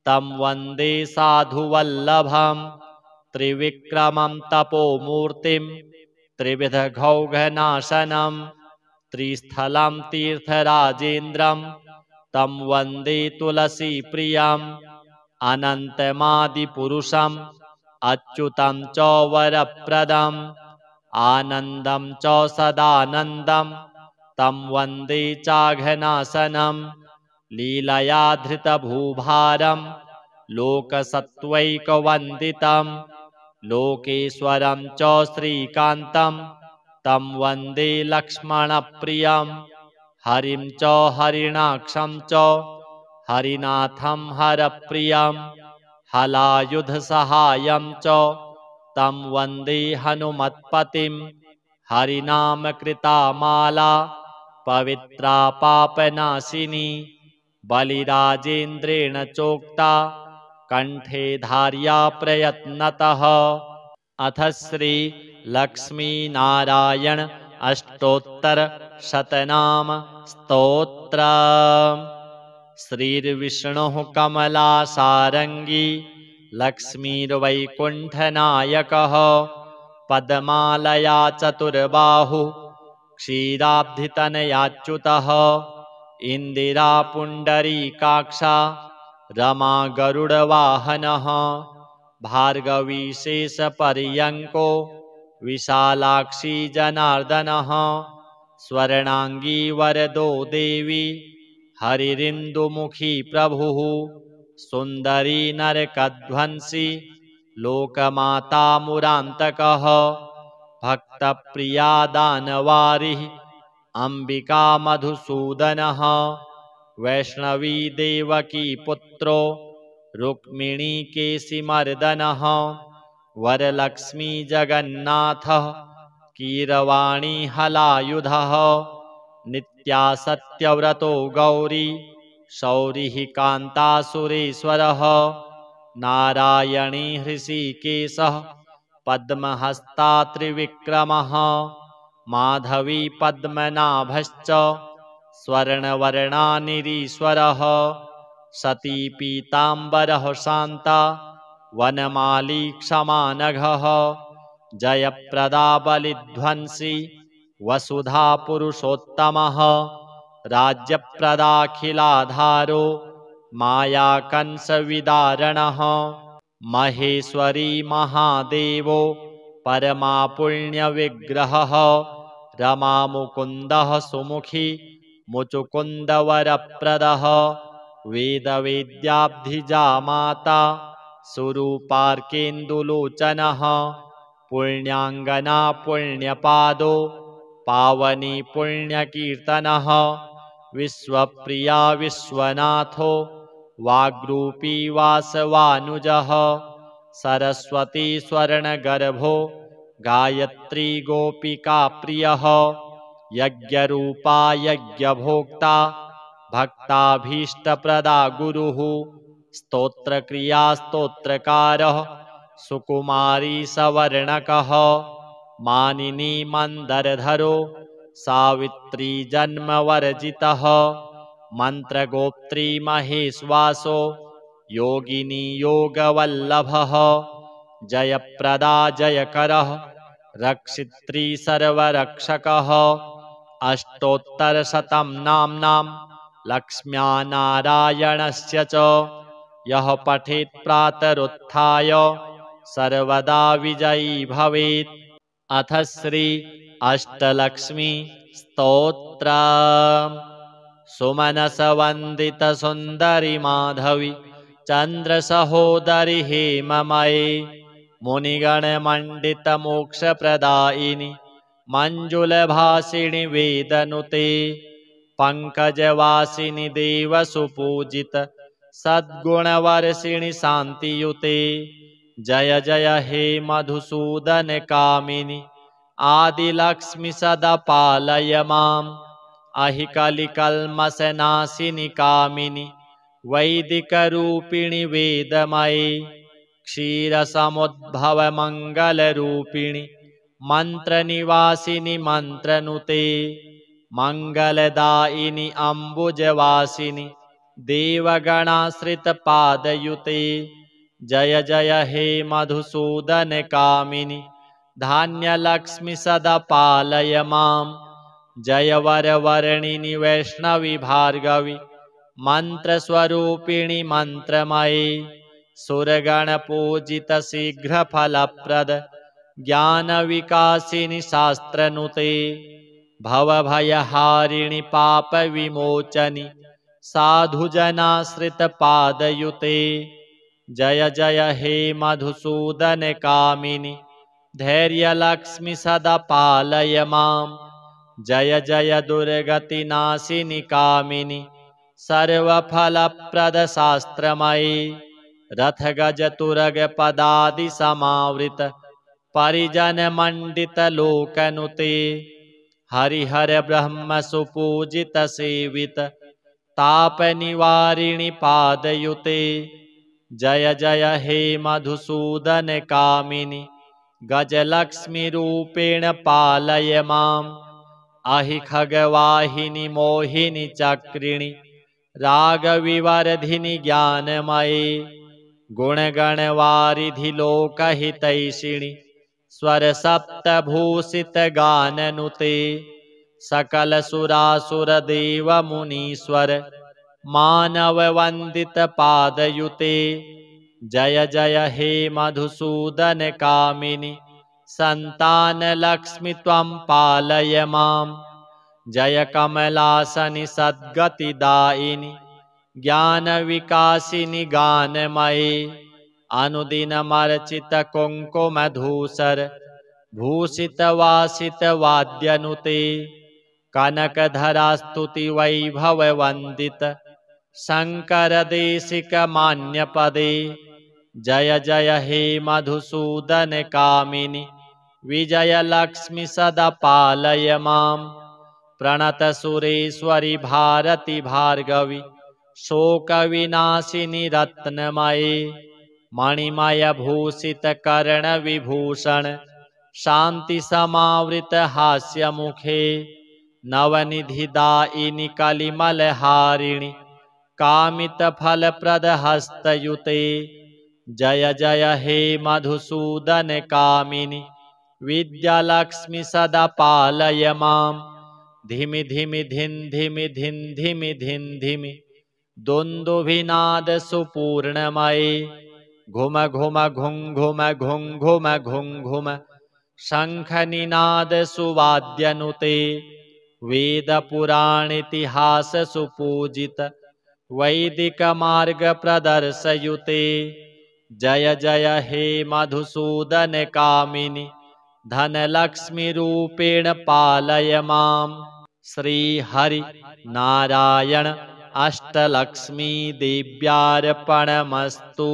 तं वन्दे साधुवल्लभं त्रिविक्रमं तपोमूर्तिं त्रिविधघौघनाशनं त्रिस्थलं तीर्थराजेन्द्रं तं वन्दे तुलसीप्रियं अनन्तमादिपुरुषम् अच्युतं च वरप्रदम् आनन्दं च सदानन्दं तं वन्दे चाघनाशनं लीलया धृतभूभारं लोकसत्त्वैकवन्दितं लोकेश्वरं च श्रीकान्तं तं वन्दे लक्ष्मणप्रियं हरिं च हरिणाक्षं च हरिनाथं हरप्रियं हलायुधसहायं च तं वन्दे हनुमत्पतिं हरिनामकृतामाला पवित्रा पापनाशिनी बलिराजेन्द्रेण चोक्ता कण्ठे धार्या प्रयत्नतः। अथ श्री लक्ष्मीनारायण अष्टोत्तर शतनाम स्तोत्र। श्रीर्विष्णुः कमलासारङ्गी लक्ष्मीर्वैकुण्ठनायकः पद्मालया चतुर्बाहुः क्षीराब्धितनयाच्युतः इन्दिरा पुण्डरीकाक्षा रमा गरुडवाहनः भार्गवी शेषपर्यङ्को विशालाक्षी जनार्दनः स्वर्णाङ्गी वरदो देवी हरिरिन्दुमुखी प्रभुः सुन्दरी नरकध्वंसी लोकमाता मुरान्तकः भक्तप्रिया दानवारिः अम्बिका मधुसूदनः वैष्णवी देवकी पुत्रो रुक्मिणीकेशिमर्दनः वरलक्ष्मी जगन्नाथः कीरवाणी हलायुधः नित्या सत्यव्रतो गौरी शौरिः कान्तासुरेश्वरः नारायणी हृषीकेशः पद्महस्ता त्रिविक्रमः माधवी पद्मनाभश्च स्वर्णवर्णानिरीश्वरः सती पीताम्बरः शान्ता वनमाली क्षमानघः जयप्रदा बलिध्वंसी वसुधा पुरुषोत्तमः राज्यप्रदाखिलाधारो मायाकंसविदारणः महेश्वरी महादेवो परमापुण्यविग्रहः रमामुकुन्दः सुमुखी मुचुकुन्दवरप्रदः वेदवेद्याब्धिजा माता सुरूपार्केन्दुलोचनः पुण्याङ्गना पुण्यपादो पावनी पुण्यकीर्तनः विश्वप्रिया विश्वनाथो वाग्रूपी वासवानुजः सरस्वती स्वर्णगर्भो गायत्री गोपिका प्रियः यज्ञरूपा यज्ञभोक्ता भक्ताभीष्टप्रदा गुरुः स्तोत्रक्रिया स्तोत्रकारः सुकुमारी सवर्णकः मानिनी मन्दरधरो सावित्री जन्मवर्जितः मन्त्रगोप्त्री महेश्वासो योगिनी योगवल्लभः जयप्रदा जयकरः रक्षित्री सर्वरक्षकः अष्टोत्तरशतं नाम्नां लक्ष्म्या नारायणस्य च यः पठेत् प्रातरुत्थाय सर्वदा विजयी भवेत्। अथ श्री अष्टलक्ष्मी स्तोत्रम्। सुमनसवन्दित सुन्दरि माधवी चन्द्रसहोदरि हेममये मुनिगणमण्डित मोक्षप्रदायिनि मञ्जुलभासिनि वेदनुते पंकजवासिनि देवसुपूजित सद्गुणवर्षिणि शान्तियुते जय जय हे मधुसूदन कामिनि आदिलक्ष्मि सदा पालय माम् अहिकलिकल्मषनाशिनि कामिनि वैदिकरूपिणि वेदमये क्षीरसमुद्भवमङ्गलरूपिणि मन्त्रनिवासिनि मन्त्रनुते मङ्गलदायिनि अम्बुजवासिनि देवगणाश्रितपादयुते जय जय हे मधुसूदन कामिनि धान्यलक्ष्मि सदा पालय माम् जय वरवर्णिनि वैष्णवि भार्गवि मन्त्रस्वरूपिणि मन्त्रमये सुरगणपूजित शीघ्रफलप्रद ज्ञानविकासिनि शास्त्रनुते भवभयहारिणि पापविमोचनि साधुजनाश्रितपादयुते जय जय हे मधुसूदन कामिनि धैर्यलक्ष्मि सदा पालय माम् जय जय दुर्गतिनाशिनि कामिनि सर्वफलप्रदशास्त्रमये रथगजतुरगपदादिसमावृत परिजनमण्डितलोकनुते हरिहर ब्रह्म सुपूजित सेवित तापनिवारिणि पादयुते जय जय हे मधुसूदन कामिनि गजलक्ष्मि रूपेण पालय माम् अहि खगवाहिनि मोहिनि चक्रिणि रागविवर्धिनि ज्ञानमये गुणगणवारिधि लोकहितैषिणि स्वरसप्तभूषितगाननुते सकलसुरासुरदेवमुनीश्वर मानववन्दितपादयुते जय जय हे मधुसूदन कामिनि सन्तानलक्ष्मि त्वं पालय माम् जय कमलासनि सद्गतिदायिनि ज्ञानविकासिनि गानमये अनुदिनमर्चित कुङ्कुमधूसर भूषितवासितवाद्यनुते कनकधरास्तुति वैभववन्दित शङ्करदेशिकमान्यपदे जय जय हे मधुसूदन कामिनि विजयलक्ष्मि सदा पालय माम् प्रणतसुरेश्वरि भारति भार्गवि शोकविनाशिनि रत्नमये मणिमयभूषितकर्णविभूषण शान्तिसमावृतहास्यमुखे नवनिधिदायिनि कलिमलहारिणि कामितफलप्रदहस्तयुते जय जय हे मधुसूदन कामिनि विद्यालक्ष्मि सदा पालय माम् धिमि धिमि धिन् धिमि धिन् धिमि धिन् धिमि दुन्दुभिनाद सुपूर्णमये घुम घुम घुं घुम घुं घुम घुं घुम शङ्खनिनाद सुवाद्यनुते वेदपुराणेतिहास सुपूजित वैदिकमार्गप्रदर्शयुते जय जय हे मधुसूदन कामिनि धनलक्ष्मीरूपेण पालय माम् श्री हरि नारायण अष्टलक्ष्मी देव्यार्पणमस्तु।